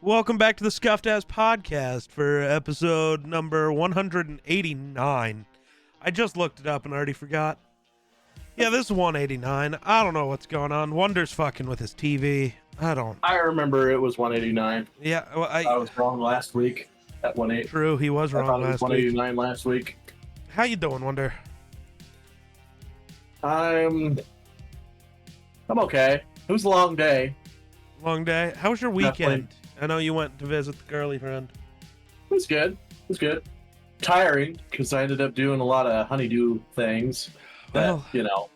Welcome back to the Scuffed Ass Podcast for episode number 189. I just looked it up and already forgot. Yeah, this is 189. I don't know what's going on. Wonder's fucking with his TV. I remember it was 189. Yeah, well, I was wrong last week at 180. True, he was wrong thought it last was week. 189 last week. How you doing, Wonder? I'm okay. It was a long day. Long day. How was your weekend? Definitely. I know you went to visit the girly friend. It was good. It was good. Tiring because I ended up doing a lot of honeydew things that, Well,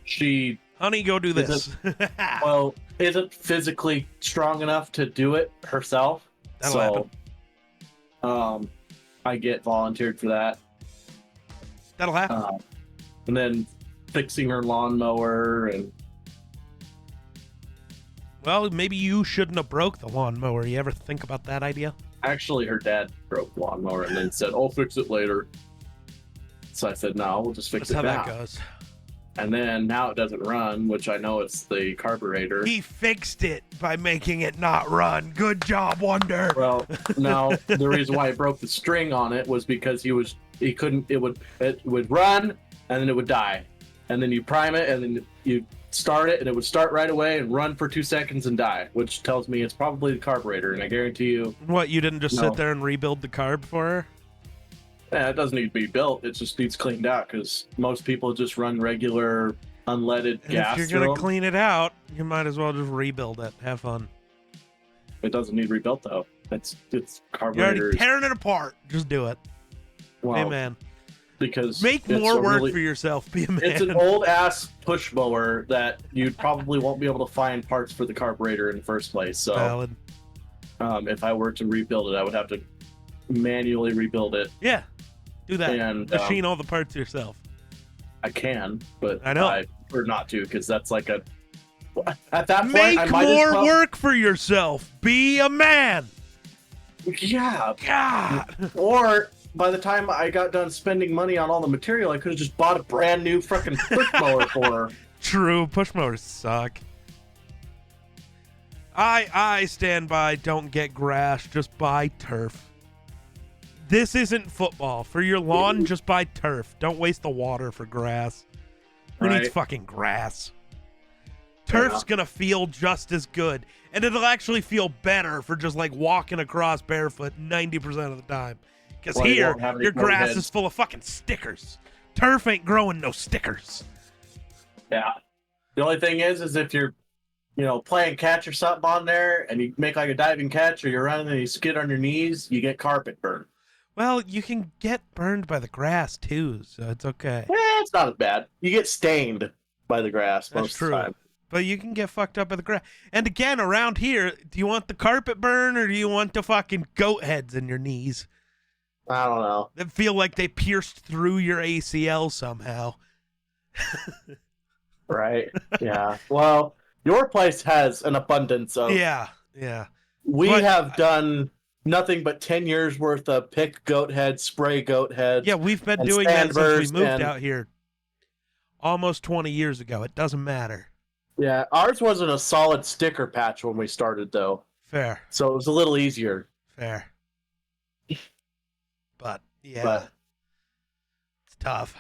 she honey, go do this. isn't physically strong enough to do it herself. That'll happen. I get volunteered for that. That'll happen. And then fixing her lawnmower and Well, maybe you shouldn't have broke the lawnmower. You ever think about that idea? actually her dad broke the lawnmower and then said, I'll fix it later. So I said, no, we'll just fix That's it how now. that goes. And then now it doesn't run, which I know it's the carburetor. He fixed it by making it not run. Good job, Wonder. Well, no, the reason why I broke the string on it was because it would run and then it would die. And then you prime it and then you start it and it would start right away and run for 2 seconds and die, which tells me it's probably the carburetor. And I guarantee you, What, you didn't just No. sit there and rebuild the carb for her? it doesn't need to be built. It just needs cleaned out because most people just run regular unleaded And gas. if you're through going to them. clean it out, you might as well just rebuild it. Have fun. It doesn't need rebuilt though. It's You're carburetors. already tearing it apart. Just do it. Well, Hey, man. Because Make it's more a work really- for yourself. Be a man. It's an old ass push mower that you probably won't be able to find parts for the carburetor in the first place. So Valid. if I were to rebuild it, I would have to manually rebuild it. Yeah. Do that. And Machine all the parts yourself. I can, but I know. I prefer not to because that's like a. At that point, Make I might more as well, work for yourself. Be a man. Yeah. God. Or by the time I got done spending money on all the material, I could have just bought a brand new fucking push mower for her. True, push motors suck. I stand by don't get grass, just buy turf. This isn't football. For your lawn, just buy turf. Don't waste the water for grass. Who needs Right. fucking grass? Turf's gonna feel just as good. And it'll actually feel better for just like walking across barefoot 90% of the time. Because Well, you here, won't have any your grass roadheads. is full of fucking stickers. Turf ain't growing no stickers. Yeah. The only thing is if you're, playing catch or something on there and you make like a diving catch or you're running and you skid on your knees, you get carpet burn. Well, you can get burned by the grass too, so it's okay. It's not as bad. You get stained by the grass That's most true. of the time. But you can get fucked up by the grass. And again, around here, do you want the carpet burn or do you want the fucking goat heads in your knees I don't know. that feel like they pierced through your ACL somehow? Right. Yeah. Well, your place has an abundance of. Yeah. We But- have done nothing but 10 years worth of pick goat heads, spray goat heads. Yeah, we've been And doing that since Sandburst we moved and- out here almost 20 years ago. It doesn't matter. Yeah. Ours wasn't a solid sticker patch when we started, though. Fair. So it was a little easier. Fair. But yeah, But it's tough.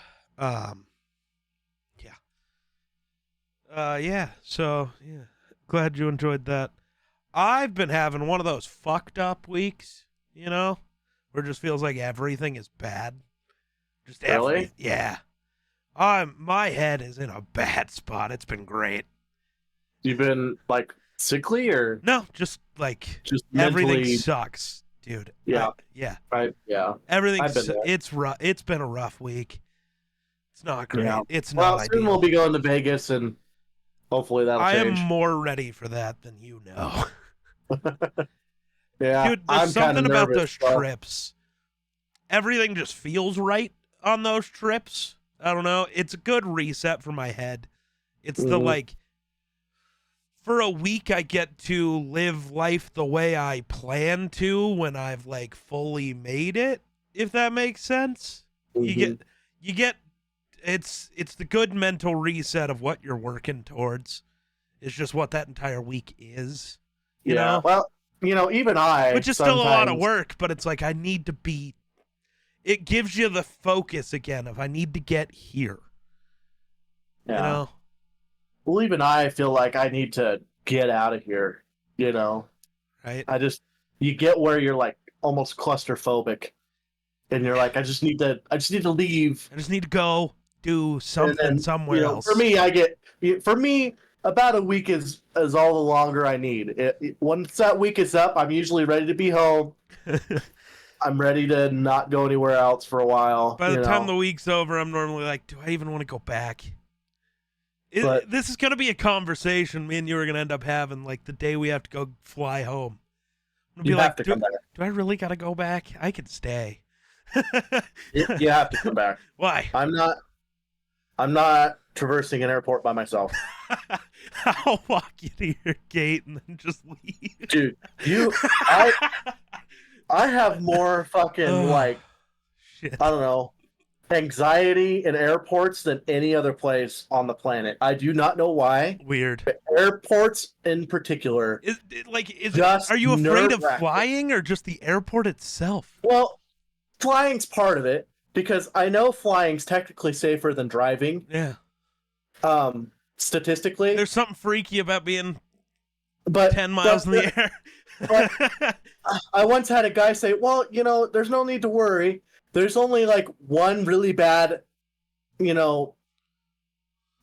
Yeah. So yeah, glad you enjoyed that. I've been having one of those fucked up weeks, where it just feels like everything is bad. Just Really? yeah. My head is in a bad spot. It's been great. you've been like sickly or No, just like just everything mentally? sucks, dude. Yeah. Yeah. Right. Yeah. Everything. I've been there. It's rough. It's been a rough week. It's not great. Yeah. It's Well, not soon ideal. we'll be going to Vegas and hopefully that'll I change. am more ready for that than you know. Yeah. Dude, there's I'm something kinda about nervous, those but- trips. Everything just feels right on those trips. I don't know. It's a good reset for my head. It's the Mhm. for a week I get to live life the way I plan to when I've fully made it, if that makes sense. Mhm. You get it's the good mental reset of what you're working towards. It's just what that entire week is. You know? Well, even I, which is still a lot of sometimes- work, but it's like I need to be. It gives you the focus again of I need to get here. Yeah. You know? Well, even I feel like I need to get out of here. Right? You get where you're like almost claustrophobic, and you're like, I just need to leave. I just need to go do something And then, somewhere else. For me, about a week is all the longer I need. Once that week is up, I'm usually ready to be home. I'm ready to not go anywhere else for a while. By the time the week's over, I'm normally like, do I even want to go back? This is going to be a conversation me and you are going to end up having like the day we have to go fly home. I'm you gonna have to come back. Do I really got to go back? I can stay. You have to come back. Why? I'm not traversing an airport by myself. I'll walk you to your gate and then just leave. Dude, I have more fucking Shit. I don't know, anxiety in airports than any other place on the planet. I do not know why. Weird. But airports in particular. Are you afraid of flying or just the airport itself? Well, flying's part of it because I know flying's technically safer than driving. Yeah. Statistically. There's something freaky about being 10 miles in the air. But I once had a guy say, well, there's no need to worry. There's only like one really bad,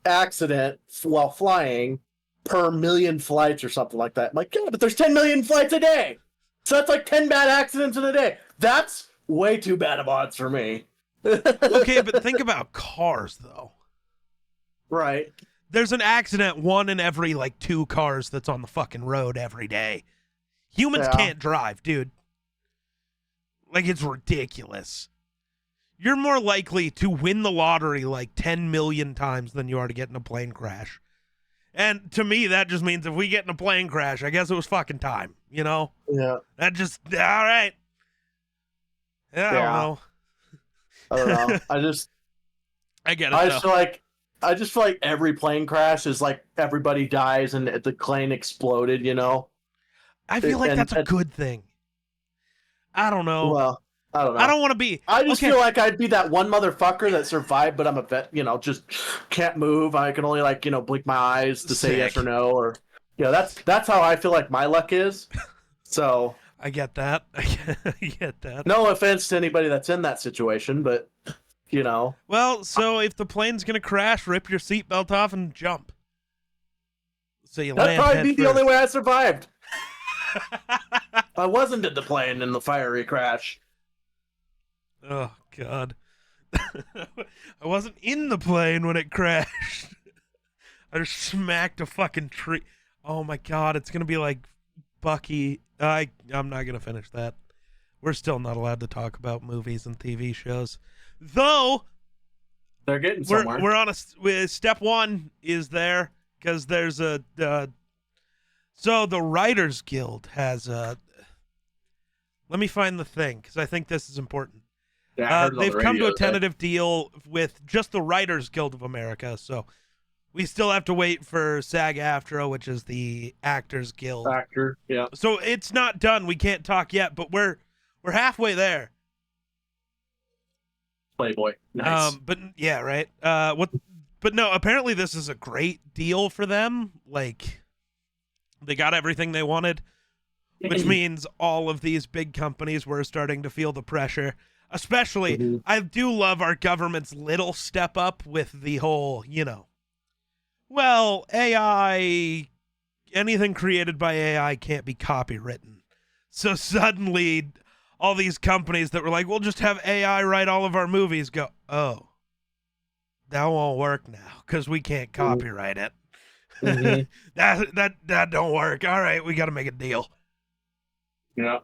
accident while flying per million flights or something like that. I'm like, yeah, but there's 10 million flights a day. So that's like 10 bad accidents in a day. That's way too bad of odds for me. Okay, but think about cars, though. Right. There's an accident, one in every, 2 cars that's on the fucking road every day. Humans can't drive, dude. It's ridiculous. You're more likely to win the lottery 10 million times than you are to get in a plane crash. And to me, that just means if we get in a plane crash, I guess it was fucking time, Yeah. That just, all right. I don't know. I don't know. I get it, I just feel like every plane crash is like everybody dies and the plane exploded, I feel like that's a good thing. I don't know. Well, I don't know. I don't want to be. I just feel like I'd be that one motherfucker that survived, but I'm a vet, just can't move. I can only blink my eyes to say yes or no, or that's how I feel like my luck is. So I get that. I get that. No offense to anybody that's in that situation, but Well, so if the plane's gonna crash, rip your seatbelt off and jump. So you that'd land probably be head the first. only way I survived. I wasn't in the plane in the fiery crash. Oh God. I wasn't in the plane when it crashed. I just smacked a fucking tree. Oh my God, it's gonna be like Bucky. I'm not gonna finish that. We're still not allowed to talk about movies and TV shows, though. They're getting somewhere. We're on step one is there because there's a. So the Writers Guild has a. Let me find the thing because I think this is important. Yeah, they've come to a tentative deal with just the Writers Guild of America, so we still have to wait for SAG-AFTRA, which is the Actors Guild. Yeah. So it's not done. We can't talk yet, but we're halfway there. Playboy. Nice. But yeah, right. But no, apparently this is a great deal for them. They got everything they wanted, which means all of these big companies were starting to feel the pressure. Especially, I do love our government's little step up with the whole, well, AI, anything created by AI can't be copywritten. So suddenly, all these companies that were like, we'll just have AI write all of our movies go, oh, that won't work now because we can't copyright it. that don't work. All right, we got to make a deal. Yeah.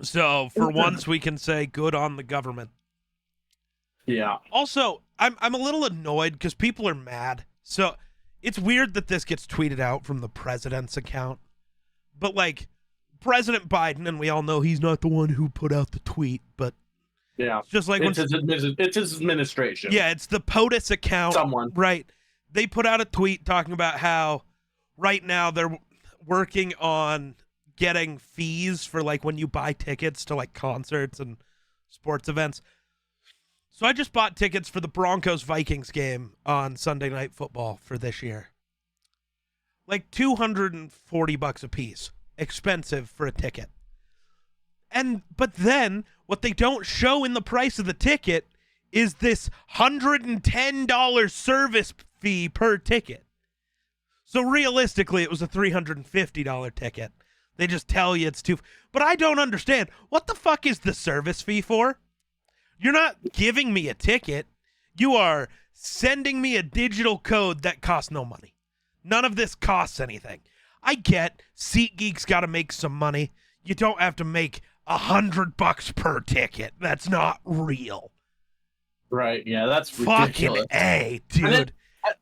So for once, we can say good on the government. Yeah. Also, I'm a little annoyed because people are mad. So it's weird that this gets tweeted out from the president's account. But President Biden, and we all know he's not the one who put out the tweet, but yeah, it's just it's his administration. Yeah, it's the POTUS account. Someone. Right. They put out a tweet talking about how right now they're working on getting fees for like when you buy tickets to like concerts and sports events. So I just bought tickets for the Broncos-Vikings game on Sunday Night Football for this year. Like $240 a piece. Expensive for a ticket. But then what they don't show in the price of the ticket is this $110 service fee per ticket. So realistically, it was a $350 ticket. They just tell you it's too... But I don't understand. What the fuck is the service fee for? You're not giving me a ticket. You are sending me a digital code that costs no money. None of this costs anything. I get SeatGeek's got to make some money. You don't have to make $100 per ticket. That's not real. Right, yeah, that's ridiculous. Fucking A, dude.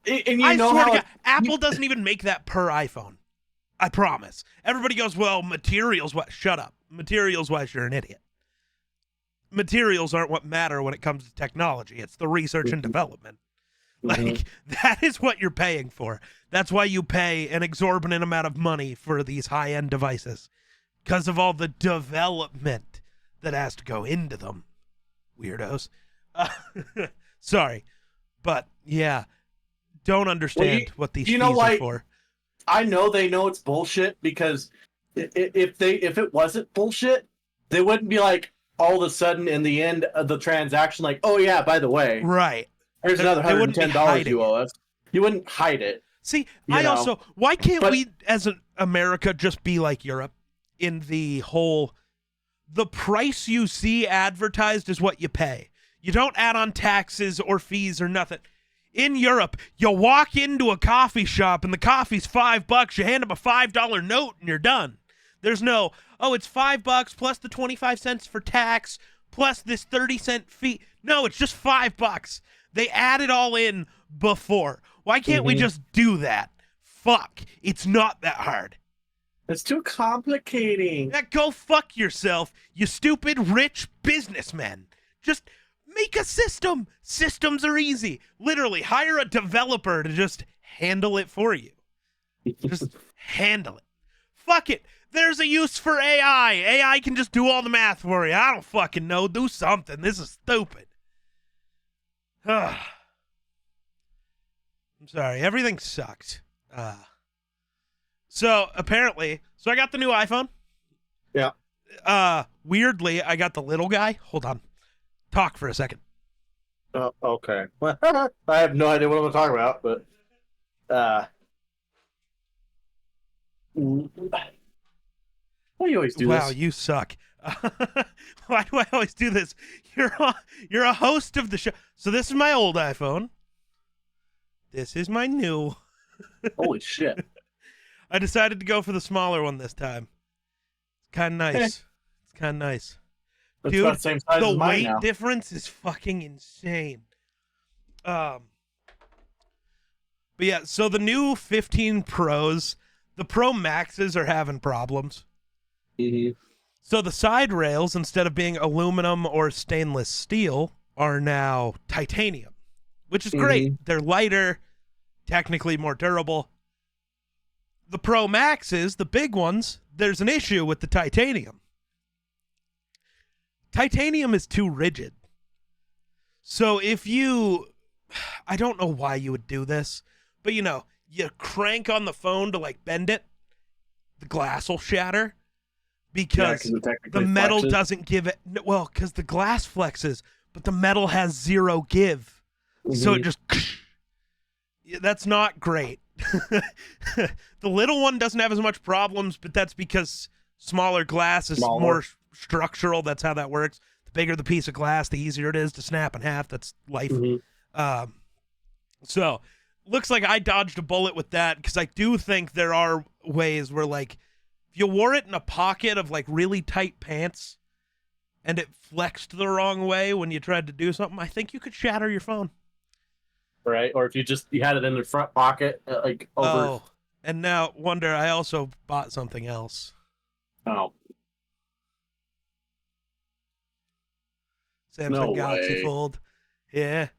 And I swear to God, Apple doesn't even make that per iPhone. I promise. Everybody goes, well, materials, what? Shut up. Materials-wise, you're an idiot. Materials aren't what matter when it comes to technology. It's the research and development. Like, that is what you're paying for. That's why you pay an exorbitant amount of money for these high-end devices. Because of all the development that has to go into them. Weirdos. Sorry. But, yeah. Don't understand what these fees are for. I know they know it's bullshit because if it wasn't bullshit, they wouldn't be like all of a sudden in the end of the transaction like, oh yeah, by the way, right, here's another $110 you owe us. You wouldn't hide it. See, also, why can't we as an America just be like Europe in the whole, the price you see advertised is what you pay. You don't add on taxes or fees or nothing. In Europe, you walk into a coffee shop and the coffee's $5. You hand them a $5 note and you're done. There's no, oh, it's $5 plus the 25 cents for tax plus this 30-cent fee. No, it's just $5. They add it all in before. Why can't we just do that? Fuck. It's not that hard. It's too complicating. Yeah, go fuck yourself, you stupid rich businessmen. Just make a system. Systems are easy. Literally, hire a developer to just handle it for you. Just handle it. Fuck it. There's a use for AI. AI can just do all the math for you. I don't fucking know. Do something. This is stupid. I'm sorry. Everything sucks. So apparently, I got the new iPhone. Yeah. Weirdly, I got the little guy. Hold on. Talk for a second. Okay. I have no idea what I'm talking about, but why do you always do this? Wow, you suck. Why do I always do this? You're a host of the show. So this is my old iPhone. This is my new. Holy shit. I decided to go for the smaller one this time. It's kind of nice. It's kind of nice. That's Dude, about the same size as mine weight now. difference is fucking insane. But yeah, so the new 15 Pros, the Pro Maxes are having problems. So the side rails, instead of being aluminum or stainless steel, are now titanium, which is great. They're lighter, technically more durable. The Pro Maxes, the big ones, there's an issue with the titanium. Titanium is too rigid. So if you, I don't know why you would do this, but you know, you crank on the phone to like bend it, the glass will shatter because the metal doesn't give it, well, because the glass flexes, but the metal has zero give. So it just, that's not great. The little one doesn't have as much problems, but that's because smaller glass is more structural. That's how that works. The bigger the piece of glass, the easier it is to snap in half. That's life. So looks like I dodged a bullet with that, because I do think there are ways where, like, if you wore it in a pocket of like really tight pants and it flexed the wrong way when you tried to do something, I think you could shatter your phone. Right, or if you had it in the front pocket, like over. Oh, and now wonder, I also bought something else. Oh. Samsung Galaxy Fold. Yeah.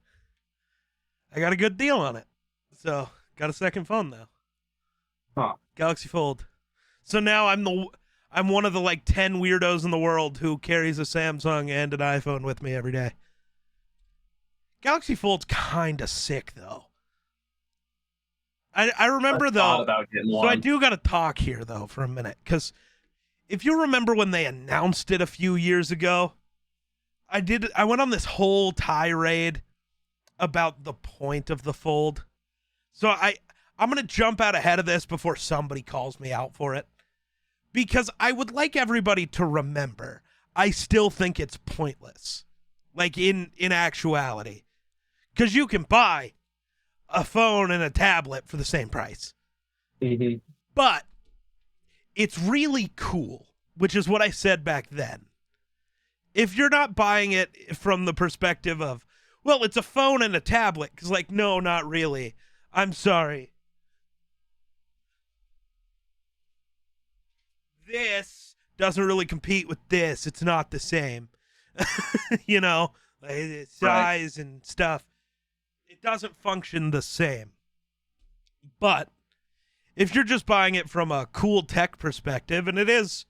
I got a good deal on it. So, got a second phone now. Huh. Galaxy Fold. So now I'm one of the like 10 weirdos in the world who carries a Samsung and an iPhone with me every day. Galaxy Fold's kind of sick though. I remember though. About getting So one. I do got to talk here though for a minute, because if you remember when they announced it a few years ago, I went on this whole tirade about the point of the Fold. So I'm gonna jump out ahead of this before somebody calls me out for it, because I would like everybody to remember I still think it's pointless, like in actuality, because you can buy a phone and a tablet for the same price. Mm-hmm. But it's really cool, which is what I said back then. If you're not buying it from the perspective of, well, it's a phone and a tablet, because, like, no, not really. I'm sorry. This doesn't really compete with this. It's not the same. You know, like, size and stuff. It doesn't function the same. But if you're just buying it from a cool tech perspective, and it is,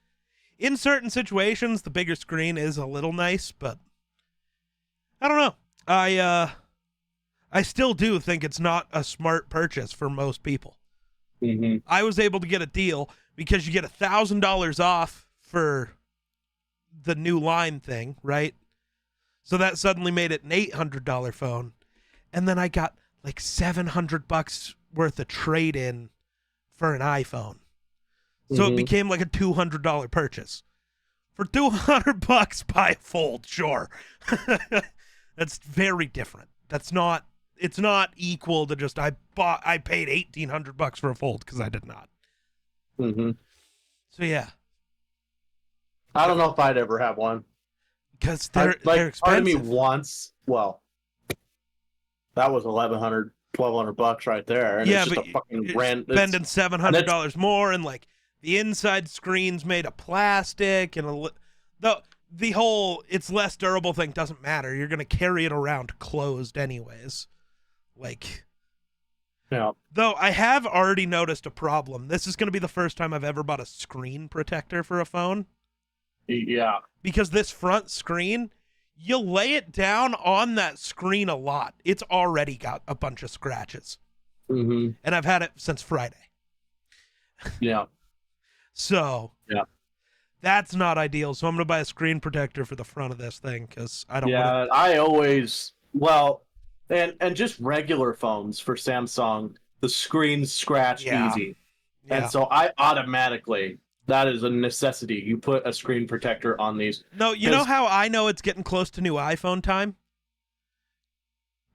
in certain situations, the bigger screen is a little nice, but I don't know. I still do think it's not a smart purchase for most people. Mm-hmm. I was able to get a deal because you get $1,000 off for the new line thing, right? So that suddenly made it an $800 phone. And then I got like $700 worth of trade-in for an iPhone. So it became like a $200 purchase. For $200, buy a Fold, sure. That's very different. It's not equal to just I paid $1,800 for a Fold, because I did not. Mm-hmm. So yeah. I don't know if I'd ever have one. Because they're expensive. Part of me wants, well, that was $1,100-$1,200 right there, and yeah, it's just but a fucking you're brand. spending $700 more, and like the inside screen's made of plastic, and the whole it's less durable thing doesn't matter. You're gonna carry it around closed anyways. Like, Yeah. though I have already noticed a problem. This is gonna be the first time I've ever bought a screen protector for a phone. Yeah. Because this front screen, you lay it down on that screen a lot, it's already got a bunch of scratches. Mm-hmm. And I've had it since Friday. Yeah. So Yeah. that's not ideal. So I'm going to buy a screen protector for the front of this thing, because I don't want Yeah, I always, well, and just regular phones for Samsung, the screens scratch Yeah. easy. to. And so I automatically, that is a necessity. You put a screen protector on these. No, you know how I know it's getting close to new iPhone time?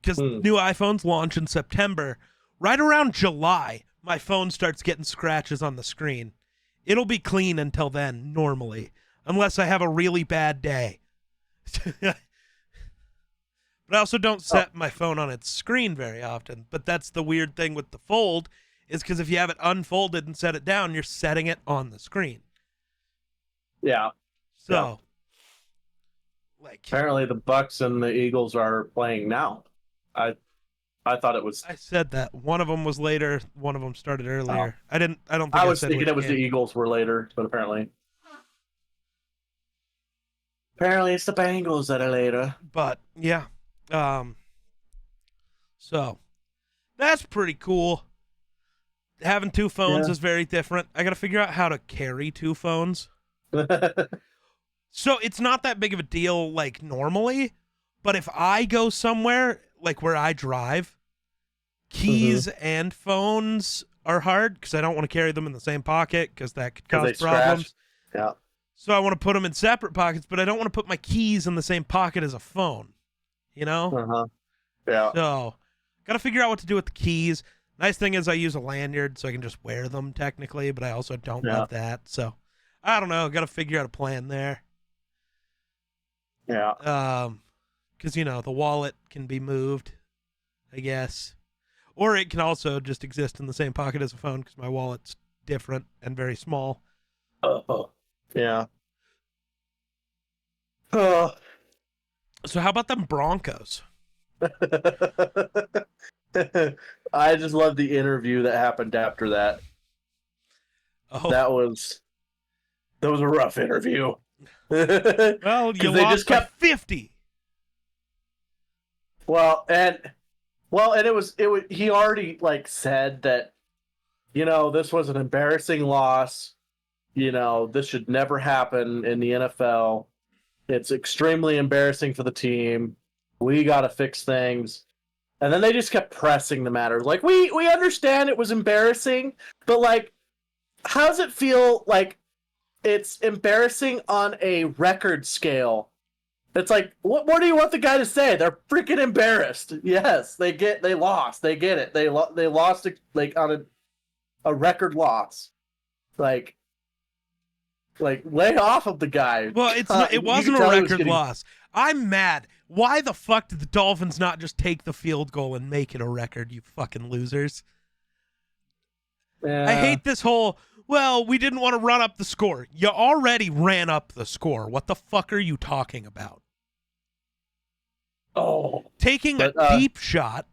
Because new iPhones launch in September. Right around July, my phone starts getting scratches on the screen. It'll be clean until then, normally, unless I have a really bad day. But I also don't set my phone on its screen very often. But that's the weird thing with the Fold, is because if you have it unfolded and set it down, you're setting it on the screen. Yeah. So, like, Apparently the Bucks and the Eagles are playing now. I thought it was. I said that one of them was later, one of them started earlier. I don't think I was said thinking which it was game. the Eagles were later, but apparently it's the Bengals that are later. But yeah, so that's pretty cool. Having two phones is very different. I got to figure out how to carry two phones. So it's not that big of a deal like normally, but if I go somewhere like where I drive, keys and phones are hard because I don't want to carry them in the same pocket because that could cause problems. Yeah. So I want to put them in separate pockets, but I don't want to put my keys in the same pocket as a phone, you know? Uh-huh. Yeah. So got to figure out what to do with the keys. Nice thing is I use a lanyard so I can just wear them technically, but I also don't love that. So I don't know. Got to figure out a plan there. Yeah. Because, you know, the wallet can be moved, I guess. Or it can also just exist in the same pocket as a phone because my wallet's different and very small. Yeah. Oh. So how about them Broncos? I just love the interview that happened after that. Oh, That was That was a rough interview. Well, you they lost just kept 50. and it was he already like said that, this was an embarrassing loss. This should never happen in the NFL. It's extremely embarrassing for the team. We got to fix things. And then they just kept pressing the matter. Like, we understand it was embarrassing, but like, how does it feel like it's embarrassing on a record scale? It's like, what do you want the guy to say? They're freaking embarrassed. Yes, they lost. They get it. They lost like on a record loss. Like lay off of the guy. Well, it wasn't a record loss. I'm mad. Why the fuck did the Dolphins not just take the field goal and make it a record, you fucking losers? Yeah. I hate this whole, well, we didn't want to run up the score. You already ran up the score. What the fuck are you talking about? Taking a deep shot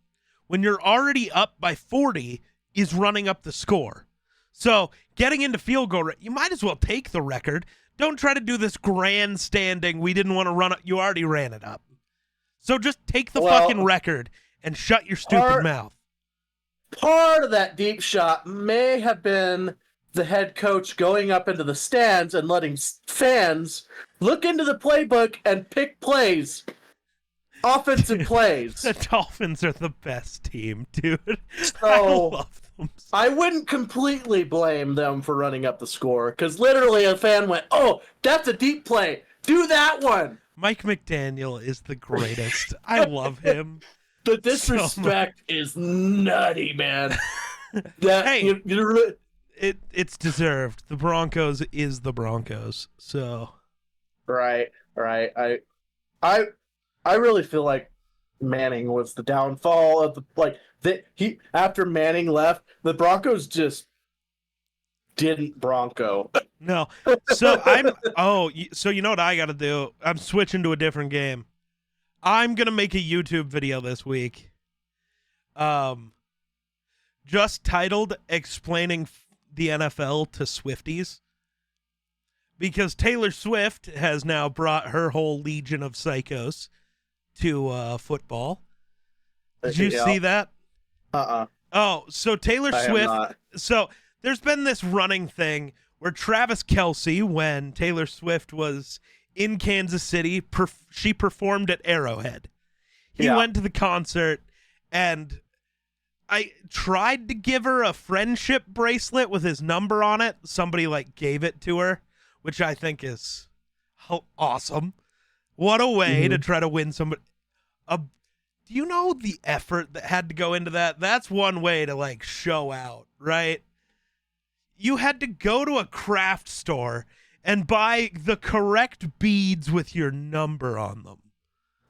when you're already up by 40 is running up the score. So getting into field goal, you might as well take the record. Don't try to do this grandstanding. We didn't want to run it. You already ran it up. So just take the fucking record and shut your stupid mouth. Part of that deep shot may have been the head coach going up into the stands and letting fans look into the playbook and pick plays. Offensive plays. The Dolphins are the best team, dude. So, I love them. I wouldn't completely blame them for running up the score, because literally a fan went, "Oh, that's a deep play. Do that one." Mike McDaniel is the greatest. I love him. The disrespect is nutty, man. Hey, it's deserved. The Broncos is the Broncos. So right. I really feel like Manning was the downfall of after Manning left, the Broncos just didn't Bronco. No. So so you know what I got to do? I'm switching to a different game. I'm going to make a YouTube video this week. Just titled Explaining the NFL to Swifties. Because Taylor Swift has now brought her whole legion of psychos to football. Did you see that? Oh, so Taylor Swift. So there's been this running thing where Travis Kelce, when Taylor Swift was in Kansas City, she performed at Arrowhead. He went to the concert, and I tried to give her a friendship bracelet with his number on it. Somebody gave it to her, which I think is awesome. What a way to try to win somebody. Do you know the effort that had to go into that? That's one way to show out, right? You had to go to a craft store and buy the correct beads with your number on them.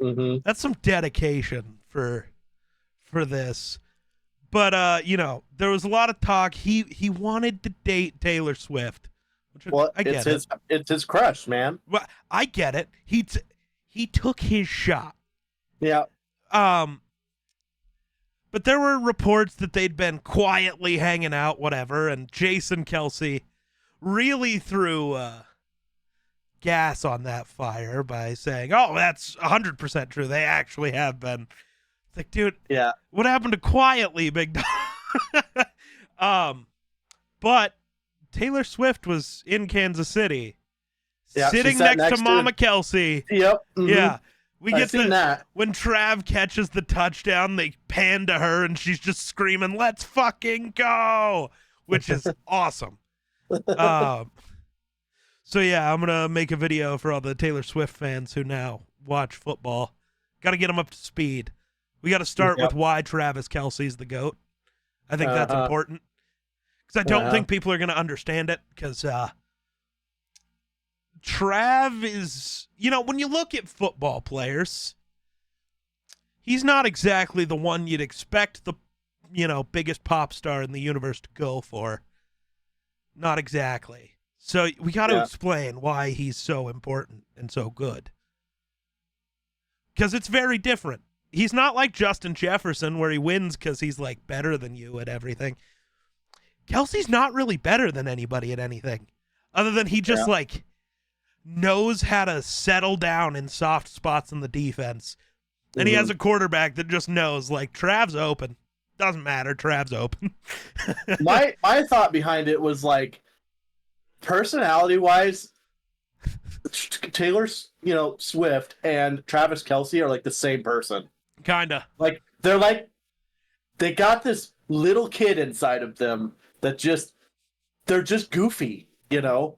Mm-hmm. That's some dedication for this. But there was a lot of talk. He wanted to date Taylor Swift. Well, it's his crush, man. Well, I get it. He took his shot. Yeah. But there were reports that they'd been quietly hanging out, whatever, and Jason Kelce really threw gas on that fire by saying, "Oh, that's 100% true. They actually have been." It's like, dude, yeah. What happened to quietly, big dog? But Taylor Swift was in Kansas City, sitting next to Mama Kelce. Yep. Mm-hmm. Yeah. We get that. When Trav catches the touchdown, they pan to her and she's just screaming, "Let's fucking go," which is awesome. So yeah, I'm going to make a video for all the Taylor Swift fans who now watch football. Got to get them up to speed. We got to start with why Travis Kelce's the GOAT. I think that's important. Because I don't think people are going to understand it. Because Trav is, when you look at football players, he's not exactly the one you'd expect the, biggest pop star in the universe to go for. Not exactly. So we got to explain why he's so important and so good. Because it's very different. He's not like Justin Jefferson where he wins because he's better than you at everything. Kelce's not really better than anybody at anything. other than he just Yeah. like knows how to settle down in soft spots in the defense. And he has a quarterback that just knows, like, Trav's open. Doesn't matter, Trav's open. my thought behind it was like, personality wise, Taylor Swift and Travis Kelce are like the same person. Kinda. Like they got this little kid inside of them that they're just goofy, Yeah.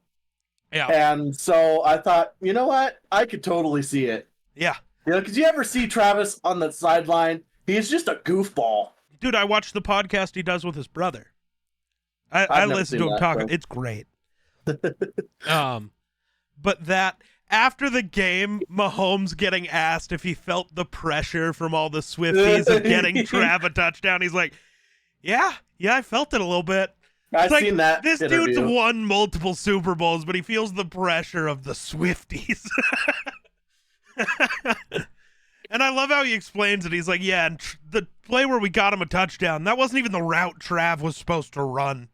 And so I thought, you know what? I could totally see it. Yeah. Because you ever see Travis on the sideline? He's just a goofball. Dude, I watched the podcast he does with his brother. I I've never listened seen to him that, talk. so. It's great. But that after the game, Mahomes getting asked if he felt the pressure from all the Swifties of getting Trav a touchdown, he's like, yeah, I felt it a little bit. I've It's seen that. This interview. dude's won multiple Super Bowls, but he feels the pressure of the Swifties. And I love how he explains it. He's like, yeah, and the play where we got him a touchdown, that wasn't even the route Trav was supposed to run.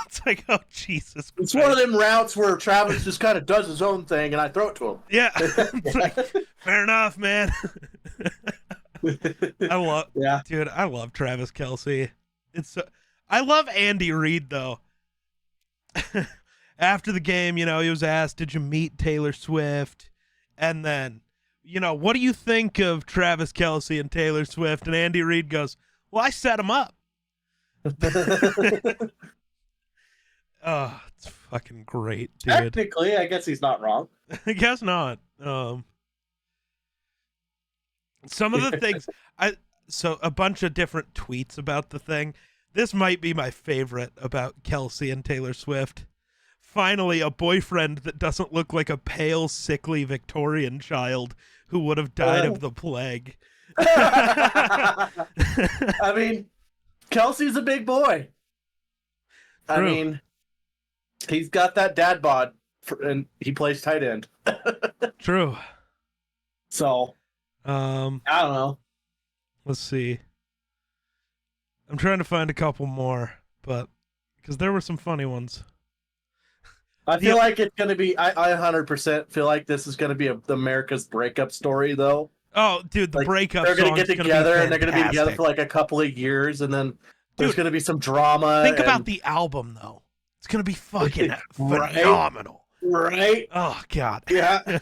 It's like, oh, Jesus It's Christ. one of them routes where Travis just kind of does his own thing, and I throw it to him. Yeah. It's like, fair enough, man. I love Travis Kelce. I love Andy Reid, though. After the game, he was asked, did you meet Taylor Swift? And then, what do you think of Travis Kelce and Taylor Swift? And Andy Reid goes, well, I set him up. Oh, it's fucking great, dude. Technically, I guess he's not wrong. I guess not. Some of the things so a bunch of different tweets about the thing. This might be my favorite about Kelce and Taylor Swift. Finally, a boyfriend that doesn't look like a pale, sickly Victorian child who would have died of the plague. I mean, Kelsey's a big boy. I True. mean, he's got that dad bod, and he plays tight end. True. So, I don't know. Let's see. I'm trying to find a couple more, but because there were some funny ones. I feel like it's going to be, I 100% feel like this is going to be America's breakup story, though. Oh, dude, the Like, breakup they're going to get together, and they're going to be together for like a couple of years, and then there's going to be some drama. Think about the album, though. It's going to be fucking Right? phenomenal. Right? Oh, God. Yeah.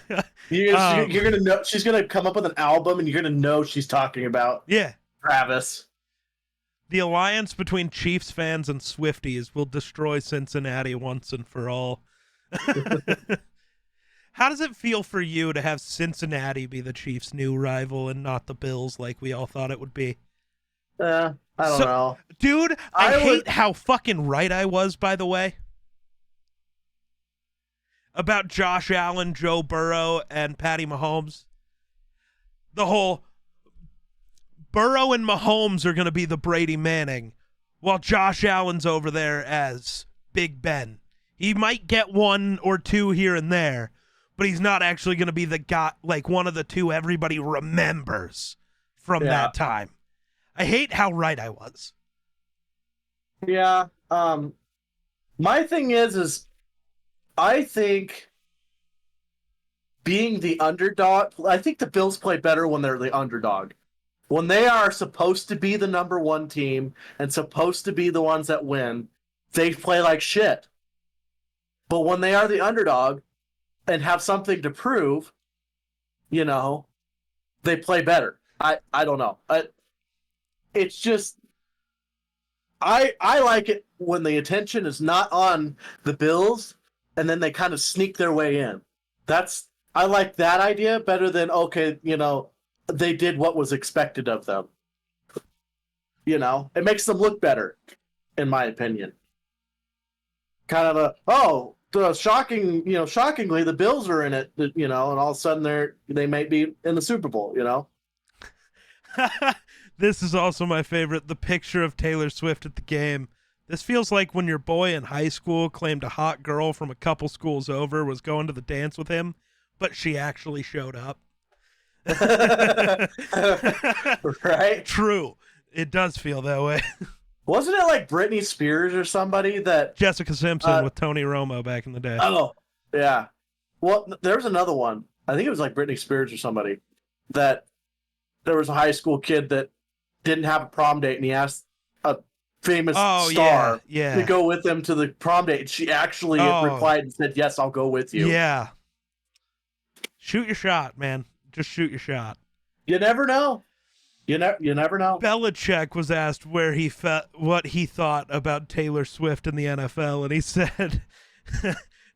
You're going to know, she's going to come up with an album, and you're going to know she's talking about Yeah. Travis. The alliance between Chiefs fans and Swifties will destroy Cincinnati once and for all. How does it feel for you to have Cincinnati be the Chiefs' new rival and not the Bills like we all thought it would be? I don't know. Dude, I hate how fucking right I was, by the way. About Josh Allen, Joe Burrow, and Patty Mahomes. The whole Burrow and Mahomes are going to be the Brady Manning, while Josh Allen's over there as Big Ben. He might get one or two here and there, but he's not actually going to be the guy, like one of the two everybody remembers from that time. I hate how right I was. Yeah. My thing is I think being the underdog, I think the Bills play better when they're the underdog. When they are supposed to be the number one team and supposed to be the ones that win, they play like shit. But when they are the underdog and have something to prove, they play better. I don't know. It's just, I like it when the attention is not on the Bills and then they kind of sneak their way in. I like that idea better than, okay, they did what was expected of them. It makes them look better, in my opinion. Kind of shockingly, the Bills are in it, and all of a sudden they might be in the Super Bowl, This is also my favorite, the picture of Taylor Swift at the game. This feels like when your boy in high school claimed a hot girl from a couple schools over was going to the dance with him, but she actually showed up. Right? True. It does feel that way. Wasn't it like Britney Spears or somebody that? Jessica Simpson with Tony Romo back in the day. Oh, yeah. Well, there was another one. I think it was like Britney Spears or somebody that there was a high school kid that didn't have a prom date, and he asked a famous star to go with him to the prom date. And she actually replied and said, "Yes, I'll go with you." Yeah. Shoot your shot, man. Just shoot your shot. You never know. You never know. Belichick was asked what he thought about Taylor Swift in the NFL, and he said,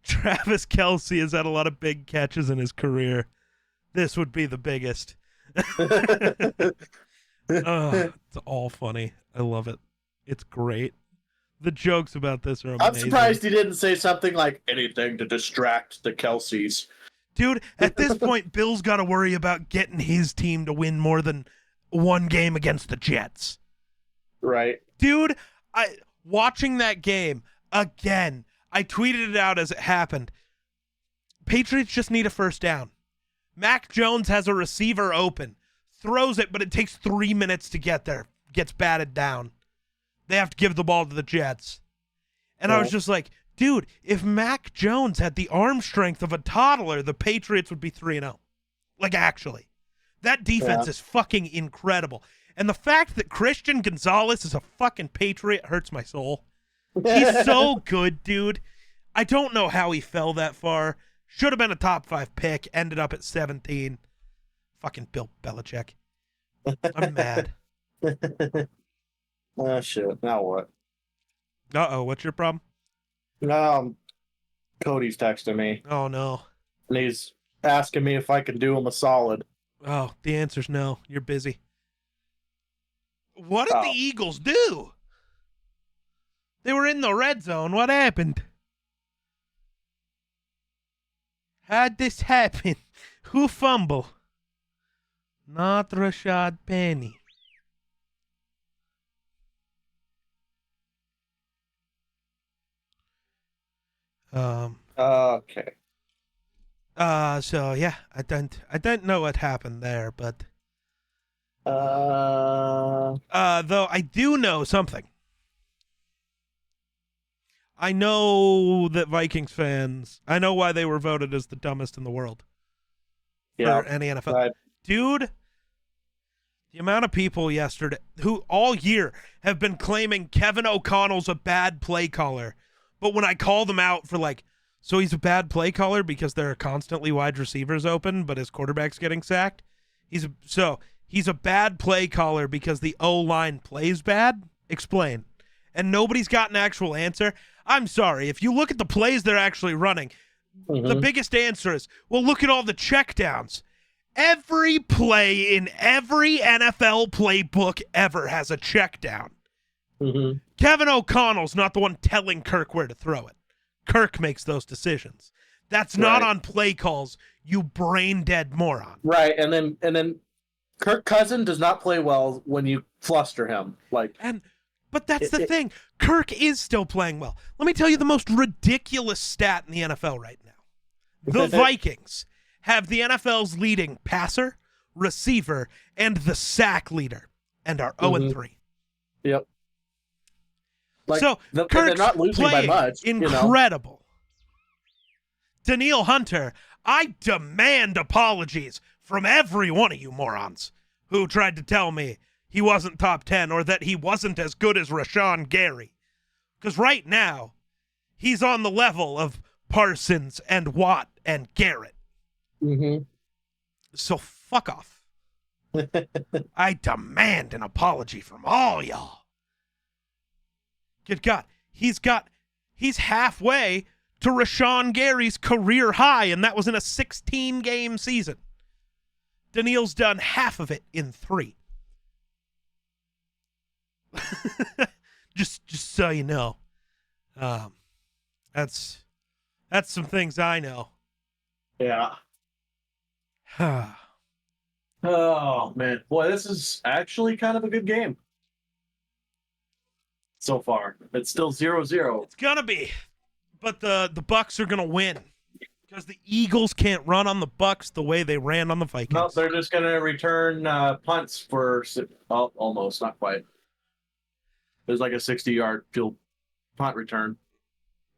Travis Kelce has had a lot of big catches in his career. This would be the biggest. It's all funny. I love it. It's great. The jokes about this are amazing. I'm surprised he didn't say something like anything to distract the Kelceys. Dude, at this point, Bill's got to worry about getting his team to win more than one game against the Jets. Right. Dude, watching that game again, I tweeted it out as it happened. Patriots just need a first down. Mac Jones has a receiver open, throws it, but it takes 3 minutes to get there, gets batted down. They have to give the ball to the Jets. And I was just like, dude, if Mac Jones had the arm strength of a toddler, the Patriots would be 3-0. Like, actually. That defense is fucking incredible. And the fact that Christian Gonzalez is a fucking Patriot hurts my soul. He's so good, dude. I don't know how he fell that far. Should have been a top 5 pick. Ended up at 17. Fucking Bill Belichick. I'm mad. Oh, shit. Now what? Uh-oh, what's your problem? Cody's texting me. Oh, no. And he's asking me if I can do him a solid. Oh, the answer's no. You're busy. What did the Eagles do? They were in the red zone. What happened? How'd this happen? Who fumbled? Not Rashad Penny. Okay. So yeah, I don't know what happened there, but though I do know something. I know that Vikings fans, I know why they were voted as the dumbest in the world for any NFL. Right. Dude, the amount of people yesterday who all year have been claiming Kevin O'Connell's a bad play caller, but when I call them out for like, so he's a bad play caller because there are constantly wide receivers open, but his quarterback's getting sacked. He's a bad play caller because the O-line plays bad? Explain. And nobody's got an actual answer. I'm sorry. If you look at the plays they're actually running, the biggest answer is, well, look at all the checkdowns. Every play in every NFL playbook ever has a checkdown. Kevin O'Connell's not the one telling Kirk where to throw it. Kirk makes those decisions. That's not on play calls, you brain dead moron. Right, and then Kirk Cousin does not play well when you fluster him. But that's the thing. Kirk is still playing well. Let me tell you the most ridiculous stat in the NFL right now. The Vikings have the NFL's leading passer, receiver, and the sack leader, and are 0-3. Yep. Kirk's they're not losing by much. Incredible. Danielle Hunter, I demand apologies from every one of you morons who tried to tell me he wasn't top 10 or that he wasn't as good as Rashawn Gary. Because right now, he's on the level of Parsons and Watt and Garrett. So fuck off. I demand an apology from all y'all. Good God. He's halfway to Rashawn Gary's career high, and that was in a 16-game season. Danielle's done half of it in 3. just so you know. That's some things I know. Yeah. Oh, man. Boy, this is actually kind of a good game. So far. It's still 0-0. It's gonna be. But the Bucks are gonna win. Because the Eagles can't run on the Bucks the way they ran on the Vikings. No, they're just gonna return punts for almost, not quite. It was like a 60-yard field punt return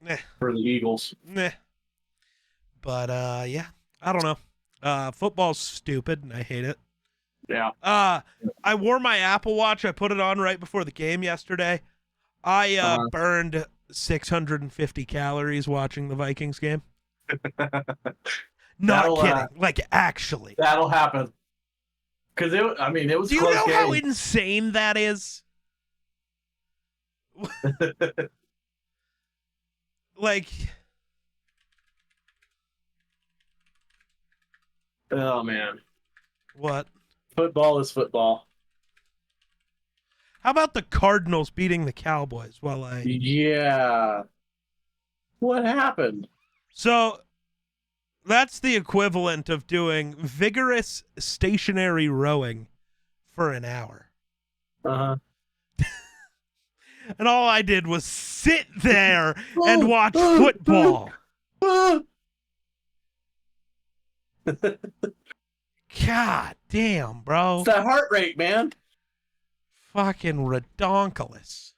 Nah, for the Eagles. nah. But yeah, I don't know. Football's stupid, and I hate it. Yeah. I wore my Apple Watch. I put it on right before the game yesterday. I burned 650 calories watching the Vikings game. Not kidding. Like, actually. That'll happen. Because it was Do a you close know game. how insane that is? Like, Oh, man. what? Football is football. How about the Cardinals beating the Cowboys? Yeah. What happened? So that's the equivalent of doing vigorous stationary rowing for an hour. Uh-huh. And all I did was sit there and watch football. God damn, bro. It's that heart rate, man. Fucking redonkulous.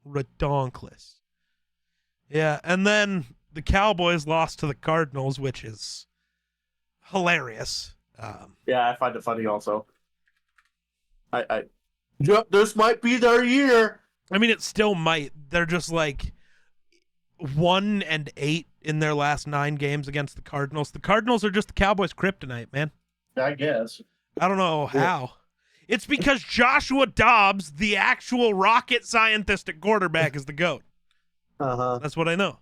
Redonkulous. Yeah, and then the Cowboys lost to the Cardinals, which is hilarious. Yeah, I find it funny also. Yep, this might be their year. I mean, it still might. They're just like 1-8 in their last 9 games against the Cardinals. The Cardinals are just the Cowboys' kryptonite, man. I guess. I don't know how. It's because Joshua Dobbs, the actual rocket scientist at quarterback, is the GOAT. Uh-huh. That's what I know.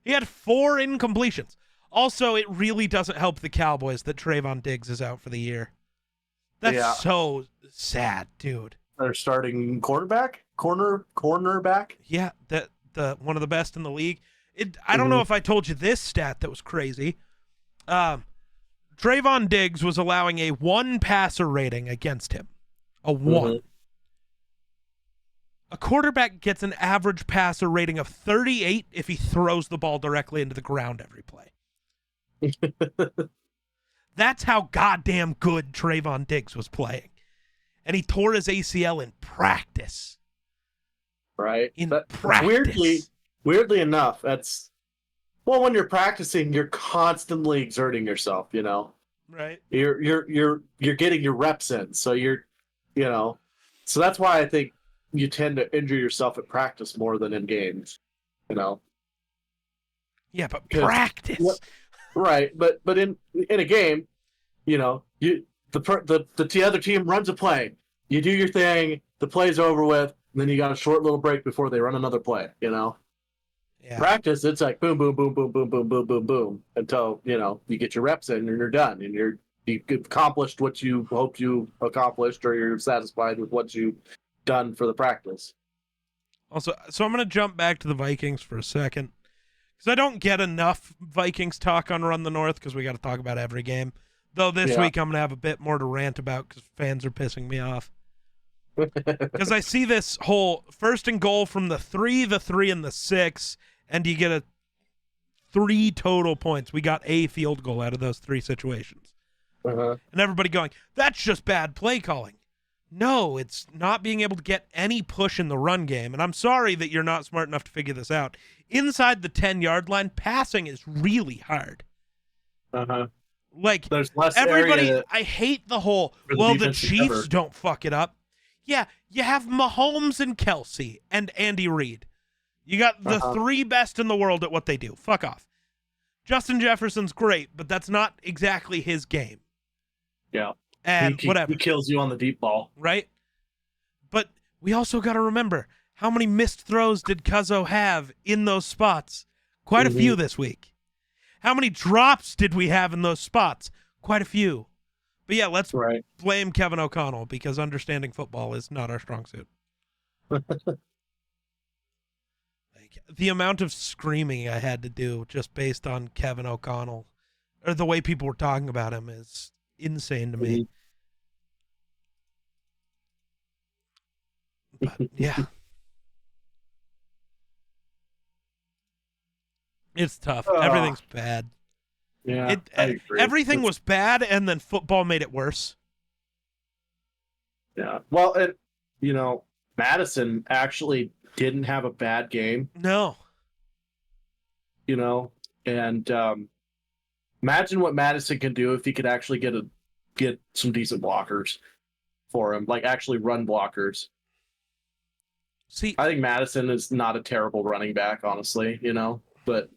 He had 4 incompletions. Also, it really doesn't help the Cowboys that Trayvon Diggs is out for the year. That's so sad, dude. They're starting cornerback? Yeah, the one of the best in the league. I don't know if I told you this stat that was crazy. Trayvon Diggs was allowing a 1 passer rating against him. A 1. A quarterback gets an average passer rating of 38 if he throws the ball directly into the ground every play. That's how goddamn good Trayvon Diggs was playing. And he tore his ACL in practice. Right. In practice. Weirdly enough, that's when you're practicing, you're constantly exerting yourself, you know. Right. You're getting your reps in. So so that's why I think you tend to injure yourself at practice more than in games, you know. Yeah, but practice. Right, but in a game, you know, the other team runs a play. You do your thing, the play's over with, and then you got a short little break before they run another play, you know. Yeah. Practice, it's like boom, boom, boom, boom, boom, boom, boom, boom, boom, until, you know, you get your reps in and you're done and you've accomplished what you hoped you accomplished, or you're satisfied with what you've done for the practice. Also, so I'm going to jump back to the Vikings for a second, because I don't get enough Vikings talk on Run the North, because we got to talk about every game. Though this week I'm going to have a bit more to rant about, because fans are pissing me off. Because I see this whole 1st and goal from the 3, and the 6, and you get 3 total points. We got a field goal out of those 3 situations. And everybody going, that's just bad play calling. No, it's not being able to get any push in the run game. And I'm sorry that you're not smart enough to figure this out. Inside the 10-yard line, passing is really hard. Like, there's less everybody, area I hate the whole, the Chiefs don't fuck it up. Yeah, you have Mahomes and Kelsey and Andy Reid. You got the 3 best in the world at what they do. Fuck off. Justin Jefferson's great, but that's not exactly his game. Yeah. And whatever. He kills you on the deep ball. Right? But we also got to remember, how many missed throws did Cuzzo have in those spots? Quite a few this week. How many drops did we have in those spots? Quite a few. But yeah, let's blame Kevin O'Connell, because understanding football is not our strong suit. Like, the amount of screaming I had to do just based on Kevin O'Connell, or the way people were talking about him, is insane to me. But yeah. It's tough. Everything's bad. Yeah, I agree. Everything was bad, and then football made it worse. Yeah. Well, and Madison actually didn't have a bad game. No. And imagine what Madison can do if he could actually get some decent blockers for him, like actually run blockers. See, I think Madison is not a terrible running back, honestly, but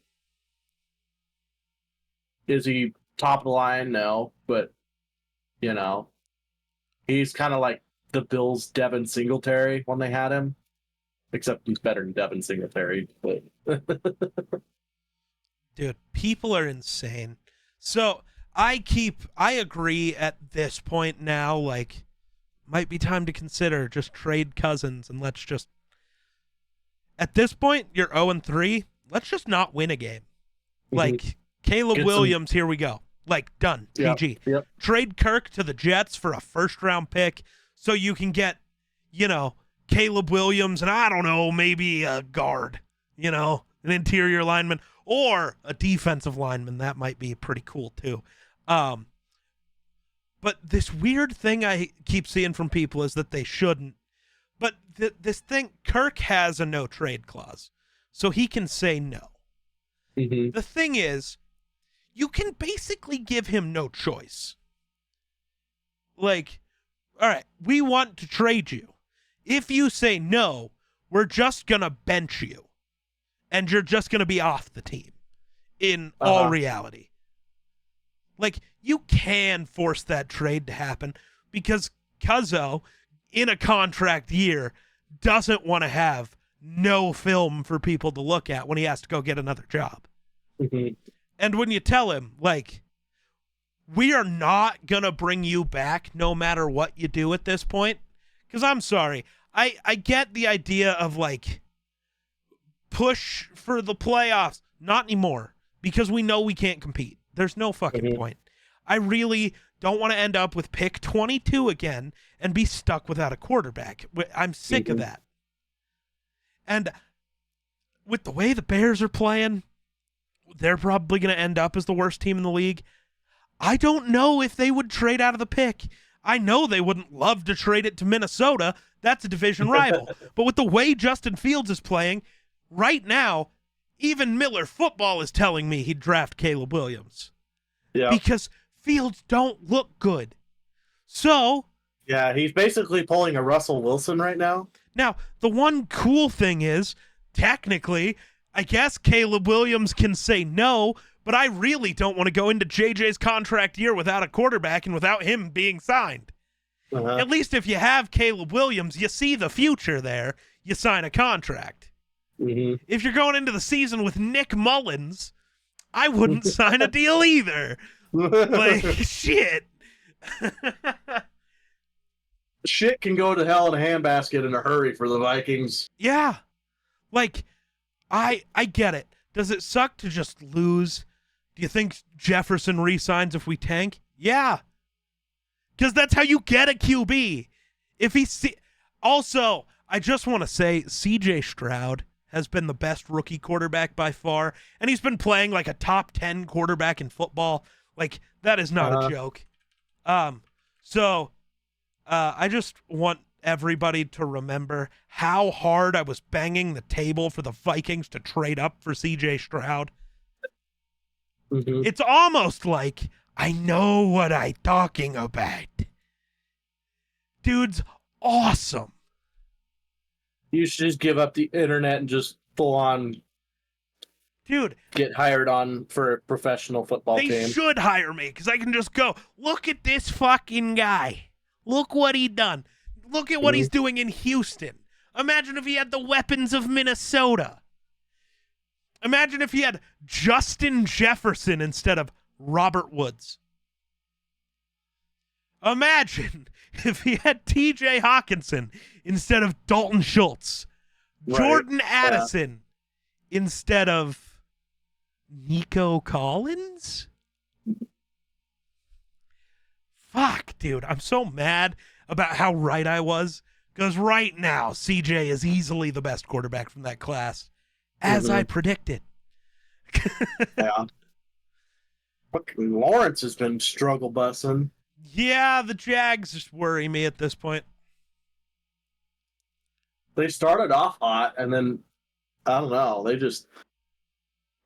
is he top of the line? No, but he's kind of like the Bills' Devin Singletary when they had him, except he's better than Devin Singletary. But dude, people are insane. So I agree at this point now, like, might be time to consider just trade Cousins and let's just, at this point, you're 0-3. Let's just not win a game. Like, Caleb Williams, here we go. Like, done. GG. Yep. Trade Kirk to the Jets for a first-round pick so you can get, Caleb Williams and, I don't know, maybe a guard, an interior lineman or a defensive lineman. That might be pretty cool, too. But this weird thing I keep seeing from people is that they shouldn't. But this thing, Kirk has a no-trade clause, so he can say no. Mm-hmm. The thing is, you can basically give him no choice. Like, all right, we want to trade you. If you say no, we're just going to bench you. And you're just going to be off the team in all reality. Like, you can force that trade to happen because Cuzzo, in a contract year, doesn't want to have no film for people to look at when he has to go get another job. Mm-hmm. And when you tell him, like, we are not going to bring you back no matter what you do at this point, because I'm sorry, I get the idea of, like, push for the playoffs. Not anymore, because we know we can't compete. There's no fucking point. I really don't want to end up with pick 22 again and be stuck without a quarterback. I'm sick of that. And with the way the Bears are playing, they're probably going to end up as the worst team in the league. I don't know if they would trade out of the pick. I know they wouldn't love to trade it to Minnesota. That's a division rival. But with the way Justin Fields is playing, right now, even Miller Football is telling me he'd draft Caleb Williams. Yeah. Because Fields don't look good. So, yeah, he's basically pulling a Russell Wilson right now. Now, the one cool thing is, technically, I guess Caleb Williams can say no, but I really don't want to go into JJ's contract year without a quarterback and without him being signed. At least if you have Caleb Williams, you see the future there, you sign a contract. Mm-hmm. If you're going into the season with Nick Mullins, I wouldn't sign a deal either. Like, shit. Shit can go to hell in a handbasket in a hurry for the Vikings. Yeah. Like, I get it. Does it suck to just lose? Do you think Jefferson re-signs if we tank? Yeah. Because that's how you get a QB. If he Also, I just want to say CJ Stroud has been the best rookie quarterback by far, and he's been playing like a top 10 quarterback in football. Like, that is not a joke. So I just want everybody to remember how hard I was banging the table for the Vikings to trade up for CJ Stroud. Mm-hmm. It's almost like I know what I'm talking about. Dude's awesome. You should just give up the internet and just full on, dude, get hired on for a professional football team. They should hire me because I can just go, look at this fucking guy. Look what he done. Look at what he's doing in Houston. Imagine if he had the weapons of Minnesota. Imagine if he had Justin Jefferson instead of Robert Woods. Imagine if he had TJ Hawkinson instead of Dalton Schultz. Right. Jordan Addison instead of Nico Collins? Fuck, dude. I'm so mad about how right I was. Because right now, CJ is easily the best quarterback from that class. As I predicted. Yeah. Fucking Lawrence has been struggle bussing. Yeah, the Jags just worry me at this point. They started off hot, and then I don't know.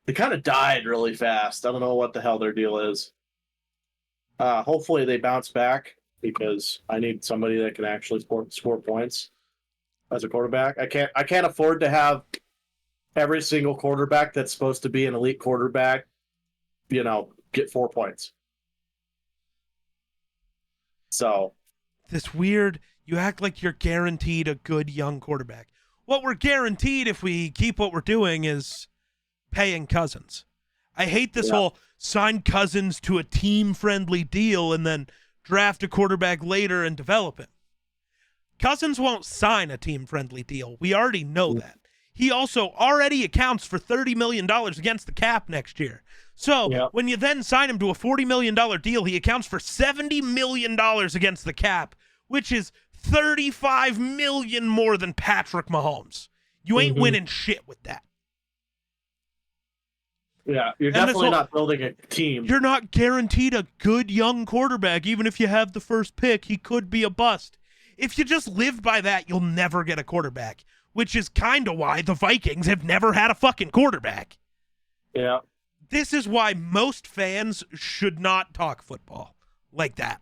They kind of died really fast. I don't know what the hell their deal is. Hopefully they bounce back because I need somebody that can actually score points as a quarterback. I can't afford to have every single quarterback that's supposed to be an elite quarterback, get 4 points. So This weird, you act like you're guaranteed a good young quarterback. What we're guaranteed if we keep what we're doing is paying Cousins. I hate this whole sign Cousins to a team-friendly deal and then draft a quarterback later and develop him. Cousins won't sign a team-friendly deal. We already know that. He also already accounts for $30 million against the cap next year. So when you then sign him to a $40 million deal, he accounts for $70 million against the cap, which is $35 million more than Patrick Mahomes. You ain't winning shit with that. Yeah, you're definitely not building a team. You're not guaranteed a good young quarterback. Even if you have the first pick, he could be a bust. If you just live by that, you'll never get a quarterback, which is kind of why the Vikings have never had a fucking quarterback. Yeah. This is why most fans should not talk football like that,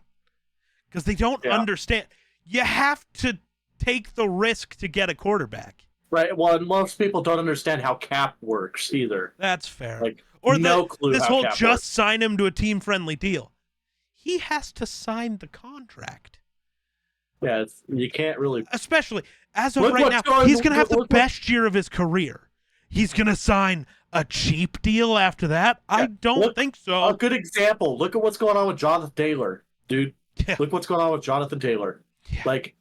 because they don't understand. You have to take the risk to get a quarterback. Right. Well, and most people don't understand how cap works either. That's fair. Like, or no clue this how whole cap just works. sign him to a team-friendly deal. He has to sign the contract. Yeah, you can't really. Especially as of Look right now, what's he's going to have the look- best year of his career. He's going to sign a cheap deal after that? I don't think so. A good example. Look at what's going on with Jonathan Taylor, dude. Yeah. Look what's going on with Jonathan Taylor. Yeah. Like,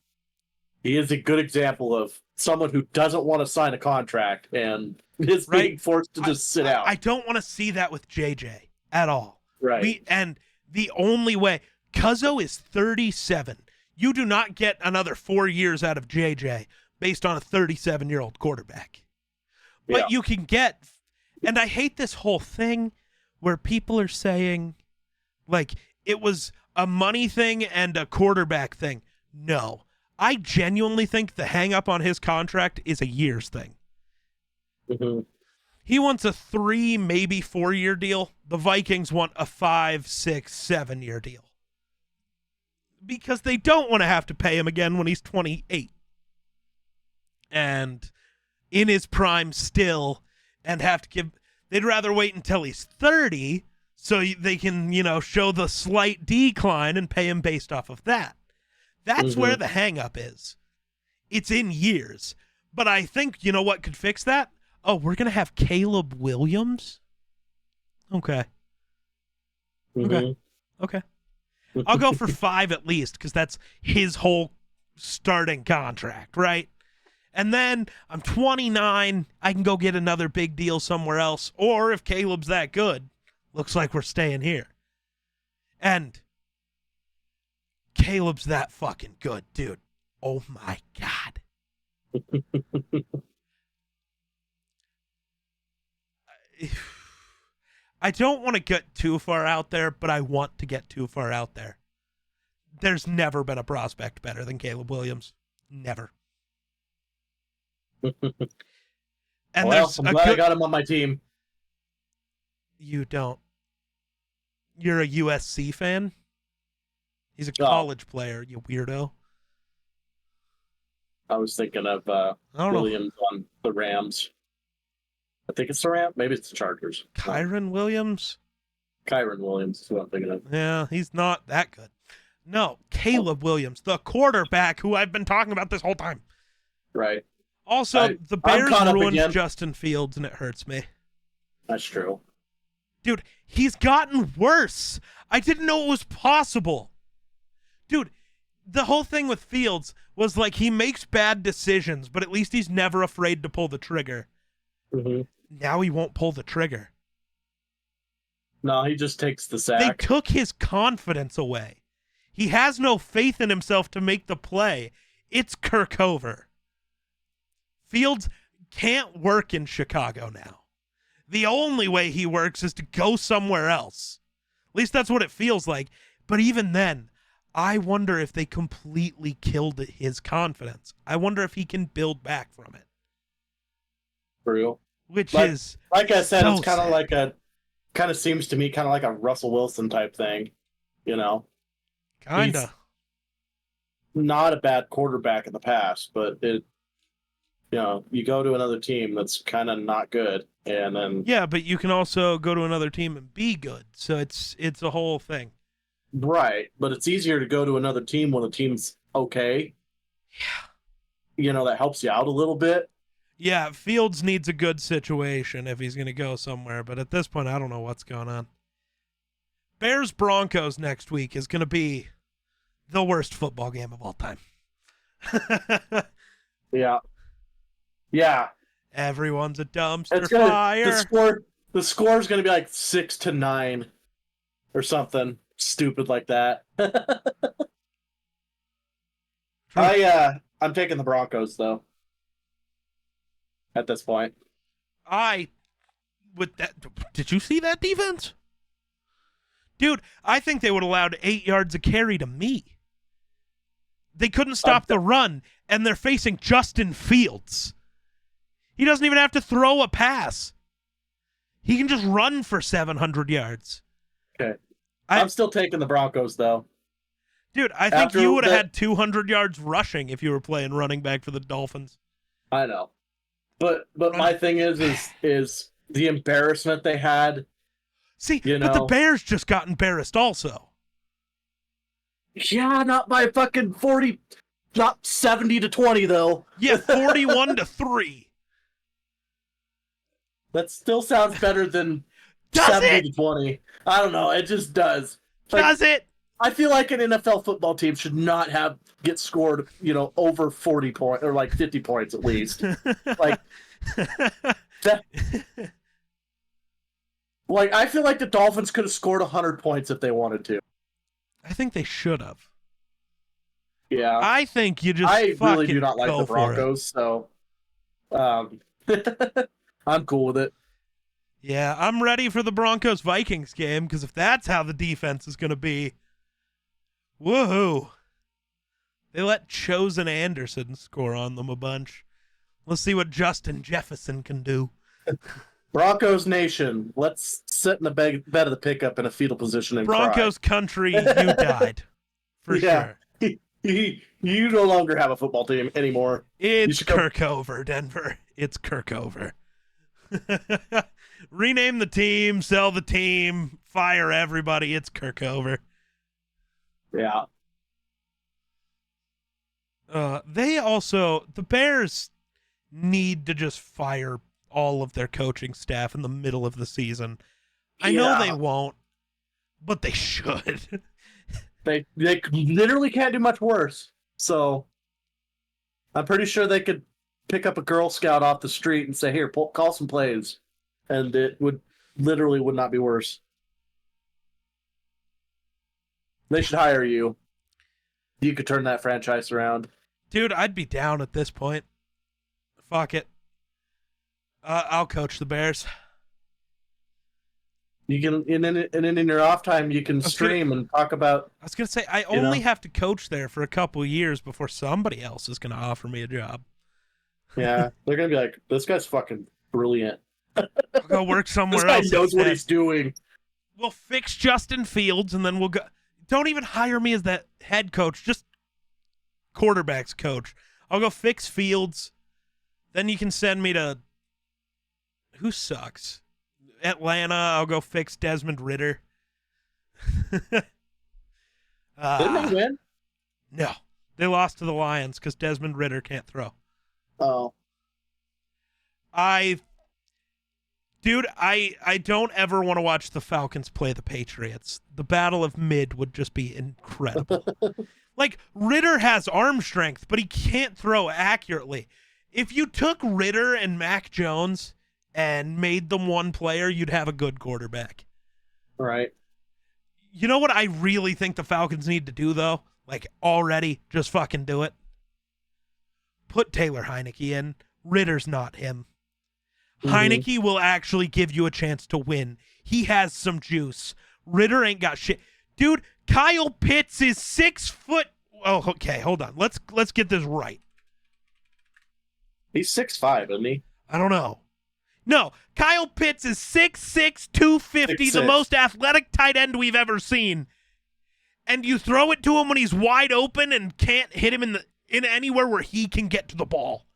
he is a good example of someone who doesn't want to sign a contract and is being forced to just sit out. I don't want to see that with JJ at all. Right. And the only way, Cuzzo is 37. You do not get another 4 years out of JJ based on a 37-year-old quarterback. But you can get, and I hate this whole thing where people are saying, like, it was a money thing and a quarterback thing. No. I genuinely think the hang-up on his contract is a year's thing. Mm-hmm. He wants a 3, maybe 4-year deal. The Vikings want a 5, 6, 7-year deal. Because they don't want to have to pay him again when he's 28. And in his prime still, and have to give... They'd rather wait until he's 30 so they can, show the slight decline and pay him based off of that. That's where the hang-up is. It's in years. But I think, you know what could fix that? Oh, we're going to have Caleb Williams? Okay. Okay. I'll go for 5 at least, because that's his whole starting contract, right? And then I'm 29. I can go get another big deal somewhere else. Or if Caleb's that good, looks like we're staying here. And Caleb's that fucking good, dude. Oh my God. I don't want to get too far out there, but I want to get too far out there. There's never been a prospect better than Caleb Williams. Never. And I'm glad I got him on my team. You don't. You're a USC fan? He's a college player, you weirdo. I was thinking of Williams on the Rams. I think it's the Rams. Maybe it's the Chargers. Kyron Williams? Kyron Williams is what I'm thinking of. Yeah, he's not that good. No, Caleb Williams, the quarterback who I've been talking about this whole time. Right. Also, the Bears ruined Justin Fields, and it hurts me. That's true. Dude, he's gotten worse. I didn't know it was possible. Dude, the whole thing with Fields was like he makes bad decisions, but at least he's never afraid to pull the trigger. Mm-hmm. Now he won't pull the trigger. No, he just takes the sack. They took his confidence away. He has no faith in himself to make the play. It's Kirk Over. Fields can't work in Chicago now. The only way he works is to go somewhere else. At least that's what it feels like. But even then, I wonder if they completely killed his confidence. I wonder if he can build back from it. For real. Which Like- is Like I said, so it's kind of sad. like kind of seems to me kind of like a Russell Wilson type thing, you know. Kinda. Not a bad quarterback in the past, but you go to another team that's kind of not good, and then Yeah, but you can also go to another team and be good. So it's a whole thing. right, but it's easier to go to another team when the team's okay. Yeah. That helps you out a little bit. Yeah, Fields needs a good situation if he's going to go somewhere, but at this point, I don't know what's going on. Bears Broncos next week is going to be the worst football game of all time. Yeah, yeah. Everyone's a dumpster It's gonna fire. the score is gonna be like 6-9 or something stupid like that. I'm taking the Broncos though. At this point, Did you see that defense? Dude, I think they would have allowed 8 yards a carry to me. They couldn't stop the run, and they're facing Justin Fields. He doesn't even have to throw a pass. He can just run for 700 yards. okay. I'm still taking the Broncos though. Dude, I think After you would have that- had 200 yards rushing if you were playing running back for the Dolphins. I know, but my thing is the embarrassment they had. See, You but the know. Bears just got embarrassed also. Yeah, not by fucking 40, not 70-20 though. Yeah, 41-3. That still sounds better than Does it? 70-20. I don't know. It just does. Does it? I feel like an NFL football team should not get scored, over 40 points or like 50 points at least. Like that. Like I feel like the Dolphins could have scored 100 points if they wanted to. I think they should have. Yeah. I think you just I fucking really do not like go the for it. Broncos, so I'm cool with it. Yeah, I'm ready for the Broncos-Vikings game because if that's how the defense is going to be, woohoo. They let Chosen Anderson score on them a bunch. Let's see what Justin Jefferson can do. Broncos Nation, let's sit in the bed of the pickup in a fetal position and Broncos country, you died. For Yeah. sure. cry. You no longer have a football team anymore. It's should go- Kirkover, Denver. It's Kirkover. Rename the team, sell the team, fire everybody. It's Kirkover. Yeah. The Bears need to just fire all of their coaching staff in the middle of the season. I know Yeah. they won't, but they should. They literally can't do much worse. So I'm pretty sure they could pick up a Girl Scout off the street and say, "Here, call some plays," and it would not be worse. They should hire you. You could turn that franchise around. Dude, I'd be down at this point. Fuck it. I'll coach the Bears. You can, and then in your off time, you can stream and talk about. I was going to say, I only have to coach there for a couple years before somebody else is going to offer me a job. Yeah, they're gonna be like, "This guy's fucking brilliant. I'll go work somewhere This guy else. knows what instead. he's doing." We'll fix Justin Fields, and then we'll go. Don't even hire me as that head coach, just quarterbacks coach. I'll go fix Fields. Then you can send me to who sucks? Atlanta. I'll go fix Desmond Ritter. Didn't they win? No, they lost to the Lions because Desmond Ritter can't throw. Oh, I don't ever want to watch the Falcons play the Patriots. The battle of mid would just be incredible. Like, Ritter has arm strength, but he can't throw accurately. If you took Ritter and Mac Jones and made them one player, you'd have a good quarterback. right. You know what I really think the Falcons need to do, though? Like, already, just fucking do it. Put Taylor Heineke in. Ritter's not him. Mhm. Heineke will actually give you a chance to win. He has some juice. Ritter ain't got shit. Dude, Kyle Pitts is 6 foot. Oh, okay. Hold on. Let's get this right. He's 6'5", isn't he? I don't know. No, Kyle Pitts is 6'6", 250, the 6'6". most athletic tight end we've ever seen. And you throw it to him when he's wide open and can't hit him in anywhere where he can get to the ball.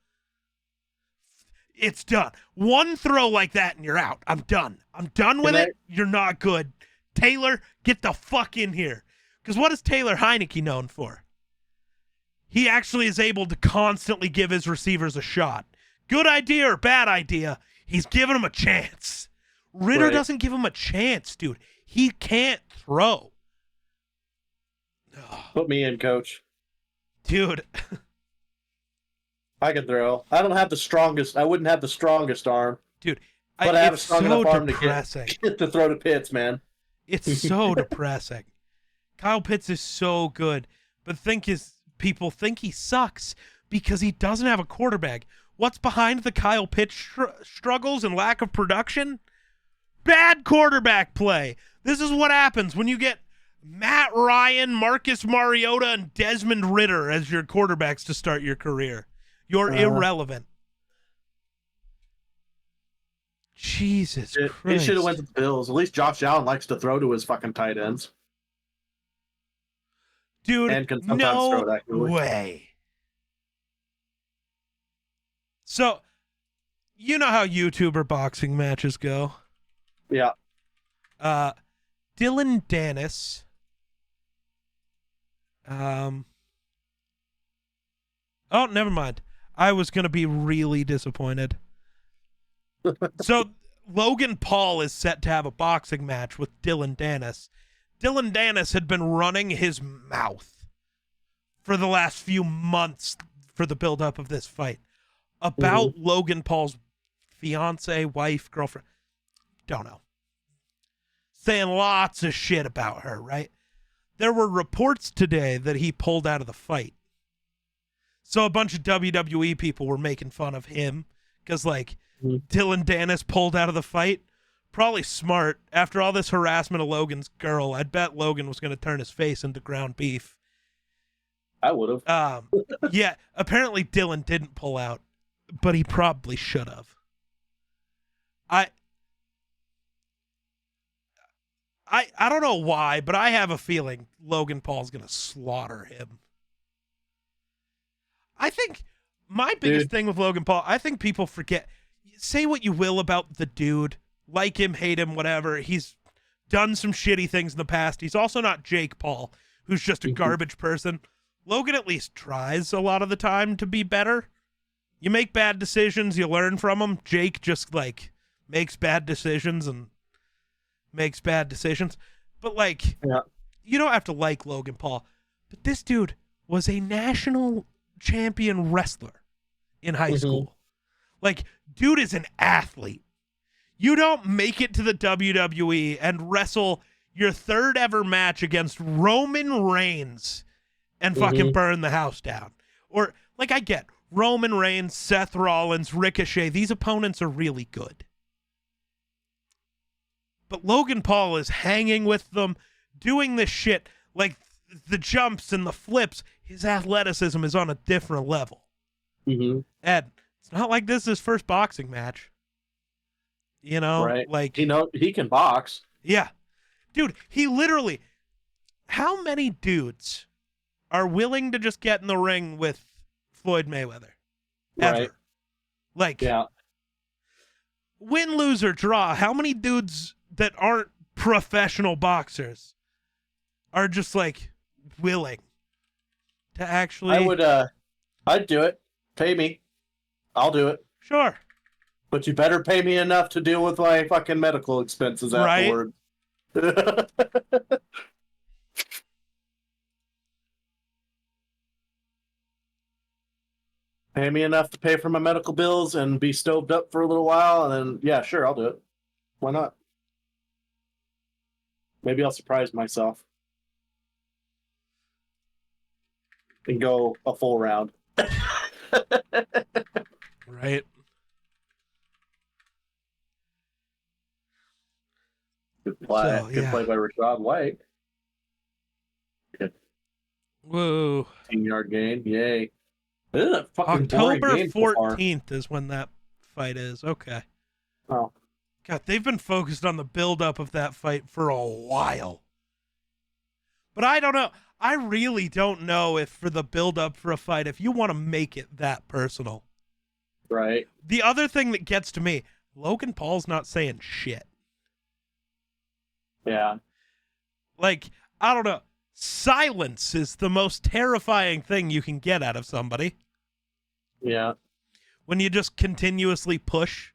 It's done. One throw like that and you're out. I'm done. I'm done with it. You're not good. Taylor, get the fuck in here. Because what is Taylor Heineke known for? He actually is able to constantly give his receivers a shot. Good idea or bad idea, he's giving them a chance. Ritter doesn't give him a chance, dude. He can't throw. Put me in, coach. Dude. I can throw. I don't have the strongest. I wouldn't have the strongest arm. Dude, but I have a strong enough arm to get to throw to Pitts, man. It's so depressing. Kyle Pitts is so good, but people think he sucks because he doesn't have a quarterback. What's behind the Kyle Pitts struggles and lack of production? Bad quarterback play. This is what happens when you get Matt Ryan, Marcus Mariota, and Desmond Ritter as your quarterbacks to start your career. You're irrelevant. Jesus Christ. He should have went to the Bills. At least Josh Allen likes to throw to his fucking tight ends. Dude, and can sometimes throw that good. Way. So, you know how YouTuber boxing matches go? Yeah. Dylan Dennis. Oh, never mind. I was going to be really disappointed. So, Logan Paul is set to have a boxing match with Dylan Dennis. Dylan Dennis had been running his mouth for the last few months for the buildup of this fight about Logan Paul's fiance, wife, girlfriend. Don't know. Saying lots of shit about her, right? There were reports today that he pulled out of the fight. So a bunch of WWE people were making fun of him because, like, Dylan Dennis pulled out of the fight. Probably smart. After all this harassment of Logan's girl, I'd bet Logan was going to turn his face into ground beef. I would have. Yeah, apparently Dylan didn't pull out, but he probably should have. I don't know why, but I have a feeling Logan Paul's going to slaughter him. I think my biggest thing with Logan Paul, I think people forget, say what you will about the dude, like him, hate him, whatever. He's done some shitty things in the past. He's also not Jake Paul, who's just a garbage person. Logan at least tries a lot of the time to be better. You make bad decisions, you learn from them. Jake just, like, makes bad decisions and makes bad decisions. But, like, you don't have to like Logan Paul. But this dude was a national champion wrestler in high school. Like, dude is an athlete. You don't make it to the WWE and wrestle your third ever match against Roman Reigns and fucking burn the house down. Or, like, I get Roman Reigns, Seth Rollins, Ricochet. These opponents are really good. But Logan Paul is hanging with them, doing this shit, like the jumps and the flips. His athleticism is on a different level. Ed, it's not like this is his first boxing match. You know, like, he can box. Yeah. Dude, he literally, how many dudes are willing to just get in the ring with Floyd Mayweather? Ever. Like, win, lose, or draw, how many dudes that aren't professional boxers are just, like, willing to actually... I'd do it. Pay me. I'll do it. Sure. But you better pay me enough to deal with my fucking medical expenses afterward. Pay me enough to pay for my medical bills and be stoved up for a little while, and then, yeah, sure, I'll do it. Why not? Maybe I'll surprise myself. And go a full round. Right. Good play. Good play by Rashad White. Whoa. 10-yard gain. Yay. This is a fucking boring October game so far. 14th is when that fight is. Okay. Oh. God, they've been focused on the buildup of that fight for a while. But I don't know. I really don't know if for the buildup for a fight, if you want to make it that personal. Right. The other thing that gets to me, Logan Paul's not saying shit. Yeah. Like, I don't know. Silence is the most terrifying thing you can get out of somebody. Yeah. When you just continuously push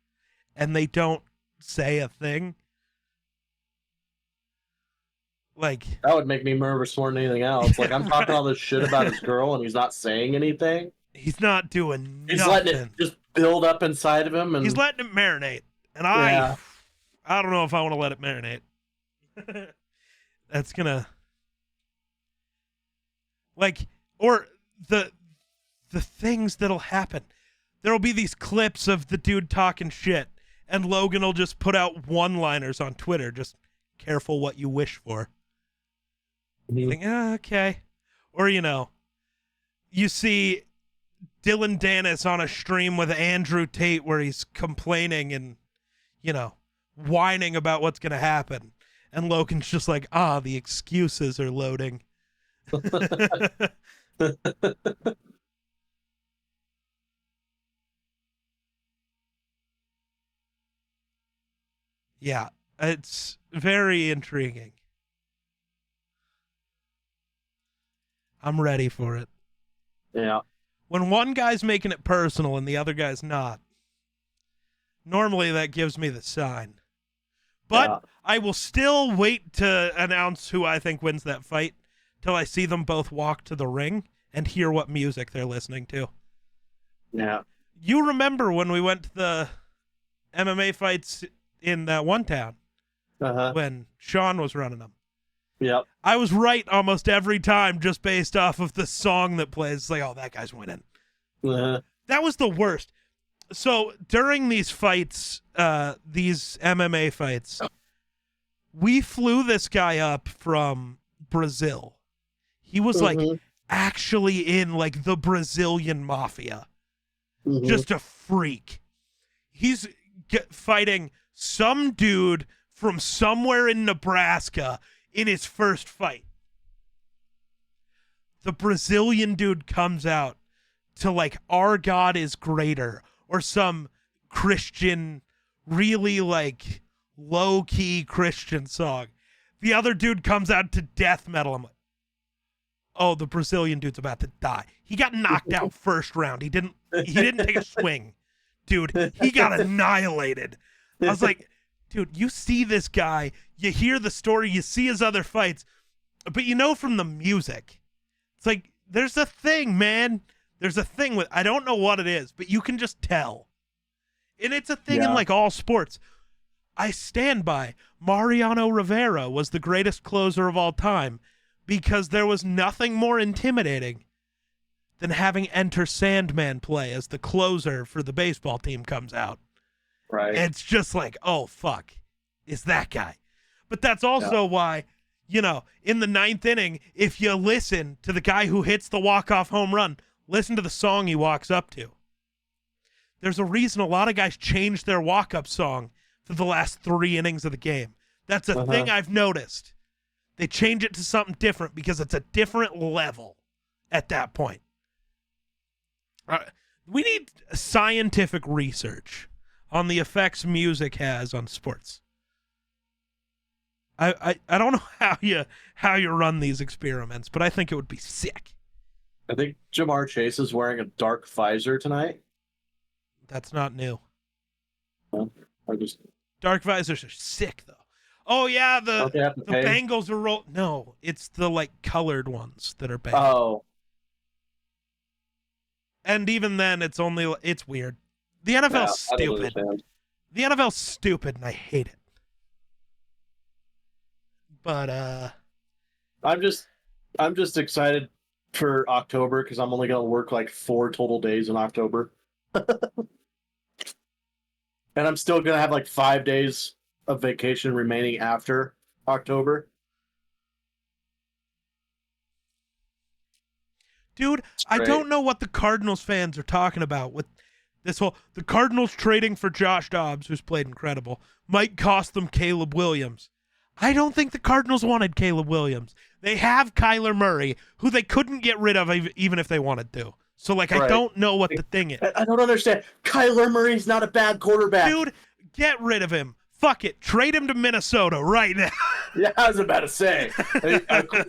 and they don't say a thing. Like, that would make me nervous more than anything else. Like, I'm talking all this shit about his girl and he's not saying anything. He's not doing He's nothing. letting it just build up inside of him. And he's letting it marinate. And Yeah. I don't know if I want to let it marinate. That's gonna, like, or the things that'll happen. There'll be these clips of the dude talking shit, and Logan will just put out one-liners on Twitter. Just careful what you wish for. Mhm. Think, okay. Or, you see Dylan Dennis on a stream with Andrew Tate where he's complaining and, whining about what's going to happen. And Logan's just like, the excuses are loading. Yeah, it's very intriguing. I'm ready for it. Yeah. When one guy's making it personal and the other guy's not, normally that gives me the sign. But Yeah. I will still wait to announce who I think wins that fight till I see them both walk to the ring and hear what music they're listening to. Yeah. You remember when we went to the MMA fights in that one town Uh-huh. when Sean was running them? Yep. I was right almost every time just based off of the song that plays. It's like, oh, that guy's winning. Uh-huh. That was the worst. So during these fights, these MMA fights, we flew this guy up from Brazil. He was like Mhm. actually in like the Brazilian mafia. Mhm. Just a freak. He's fighting some dude from somewhere in Nebraska in his first fight. The Brazilian dude comes out to like "Our God is Greater" or some Christian, really like low-key Christian song. The other dude comes out to death metal. I'm like, oh, the Brazilian dude's about to die. He got knocked out first round. He didn't take a swing. Dude, he got annihilated. I was like, dude, you see this guy, you hear the story, you see his other fights, but from the music. It's like, there's a thing, man. There's a thing with, I don't know what it is, but you can just tell. And it's a thing in like all sports. I stand by Mariano Rivera was the greatest closer of all time because there was nothing more intimidating than having Enter Sandman play as the closer for the baseball team comes out. Right. It's just like, oh, fuck, it's that guy. But that's also why, in the ninth inning, if you listen to the guy who hits the walk-off home run, listen to the song he walks up to. There's a reason a lot of guys change their walk-up song for the last 3 innings of the game. That's a thing I've noticed. They change it to something different because it's a different level at that point. We need scientific research on the effects music has on sports. I don't know how you run these experiments, but I think it would be sick. I think Jamar Chase is wearing a dark visor tonight. That's not new. I just Dark visors are sick though. Oh yeah, the Bengals are No, it's the like colored ones that are bad. Oh. And even then, it's weird. The NFL's stupid. The NFL's stupid, and I hate it. But I'm just excited for October because I'm only gonna work like 4 total days in October, and I'm still gonna have like 5 days of vacation remaining after October. Dude, I great. don't know what the Cardinals fans are talking about with this whole the Cardinals trading for Josh Dobbs, who's played incredible, might cost them Caleb Williams. I don't think the Cardinals wanted Caleb Williams. They have Kyler Murray, who they couldn't get rid of even if they wanted to. So, like, I Right. don't know what the thing is. I don't understand. Kyler Murray's not a bad quarterback. Dude, get rid of him. Fuck it. Trade him to Minnesota right now. Yeah, I was about to say.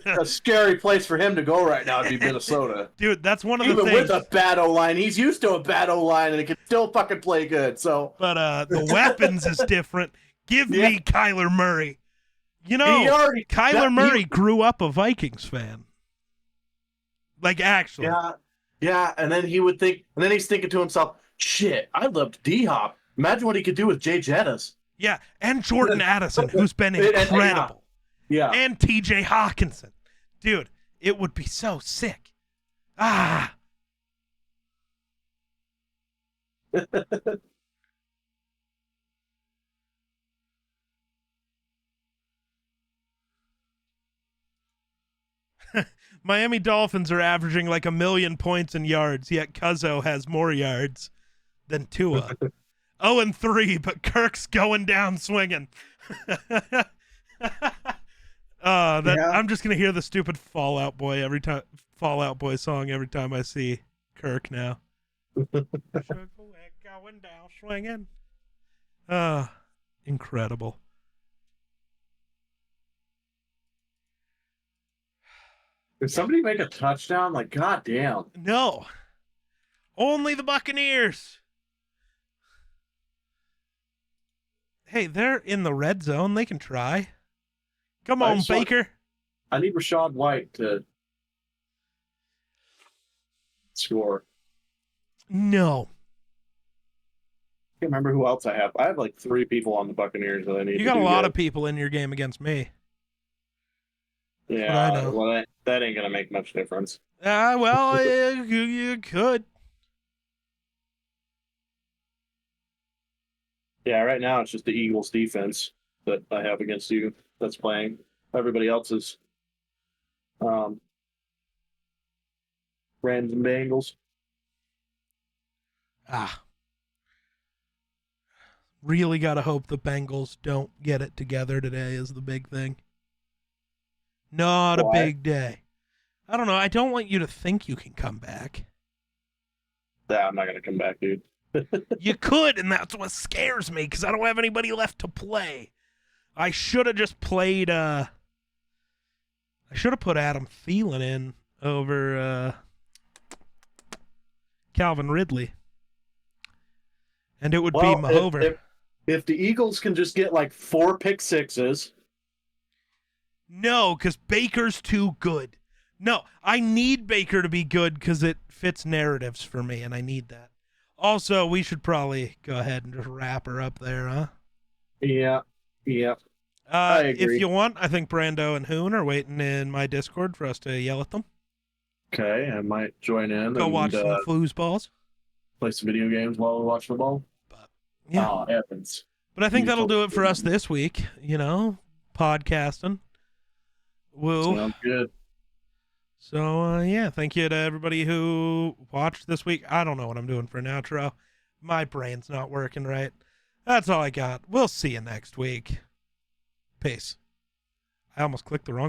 A scary place for him to go right now would be Minnesota. Dude, that's one of the Even things. with a bad O-line, he's used to a bad O-line, and he can still fucking play good. So But the weapons is different. Give me Kyler Murray. You know, Kyler Murray grew up a Vikings fan. Like, actually. Yeah, and then he would think, and then he's thinking to himself, shit, I loved D-Hop. Imagine what he could do with Jay Jettis. Yeah, and Jordan Addison, who's been incredible. Yeah. And TJ Hawkinson. Dude, it would be so sick. Ah. Miami Dolphins are averaging like 1 million points in yards, yet Cuzzo has more yards than Tua. 0-3, but Kirk's going down swinging. I'm just gonna hear the stupid Fallout Boy song every time I see Kirk now. Sugar going down swinging. Incredible. Did somebody make a touchdown? Like, goddamn. No, only the Buccaneers. Hey, they're in the red zone. They can try. Come on, Baker. I need Rachaad White to score. No. I can't remember who else I have. I have like 3 people on the Buccaneers that I need. You got a lot of people in your game against me. Yeah, I know. well, that ain't gonna make much difference. Well, you could. Yeah, right now it's just the Eagles defense that I have against you that's playing. Everybody else is Rams and Bengals. Really got to hope the Bengals don't get it together today is the big thing. Not a big day. I don't know. I don't want you to think you can come back. Yeah, I'm not going to come back, dude. You could, and that's what scares me, because I don't have anybody left to play. I should have just played, I should have put Adam Thielen in over Calvin Ridley. And it would be Mahover. If the Eagles can just get like 4 pick sixes. No, because Baker's too good. No, I need Baker to be good because it fits narratives for me, and I need that. Also, we should probably go ahead and just wrap her up there, huh? Yeah. I agree. If you want, I think Brando and Hoon are waiting in my Discord for us to yell at them. Okay, I might join in. Go watch some foosballs. Play some video games while we watch the ball. Yeah. Oh, Evans. But I think that'll do it for us this week, podcasting. Woo. Sounds good. So, thank you to everybody who watched this week. I don't know what I'm doing for an outro. My brain's not working right. That's all I got. We'll see you next week. Peace. I almost clicked the wrong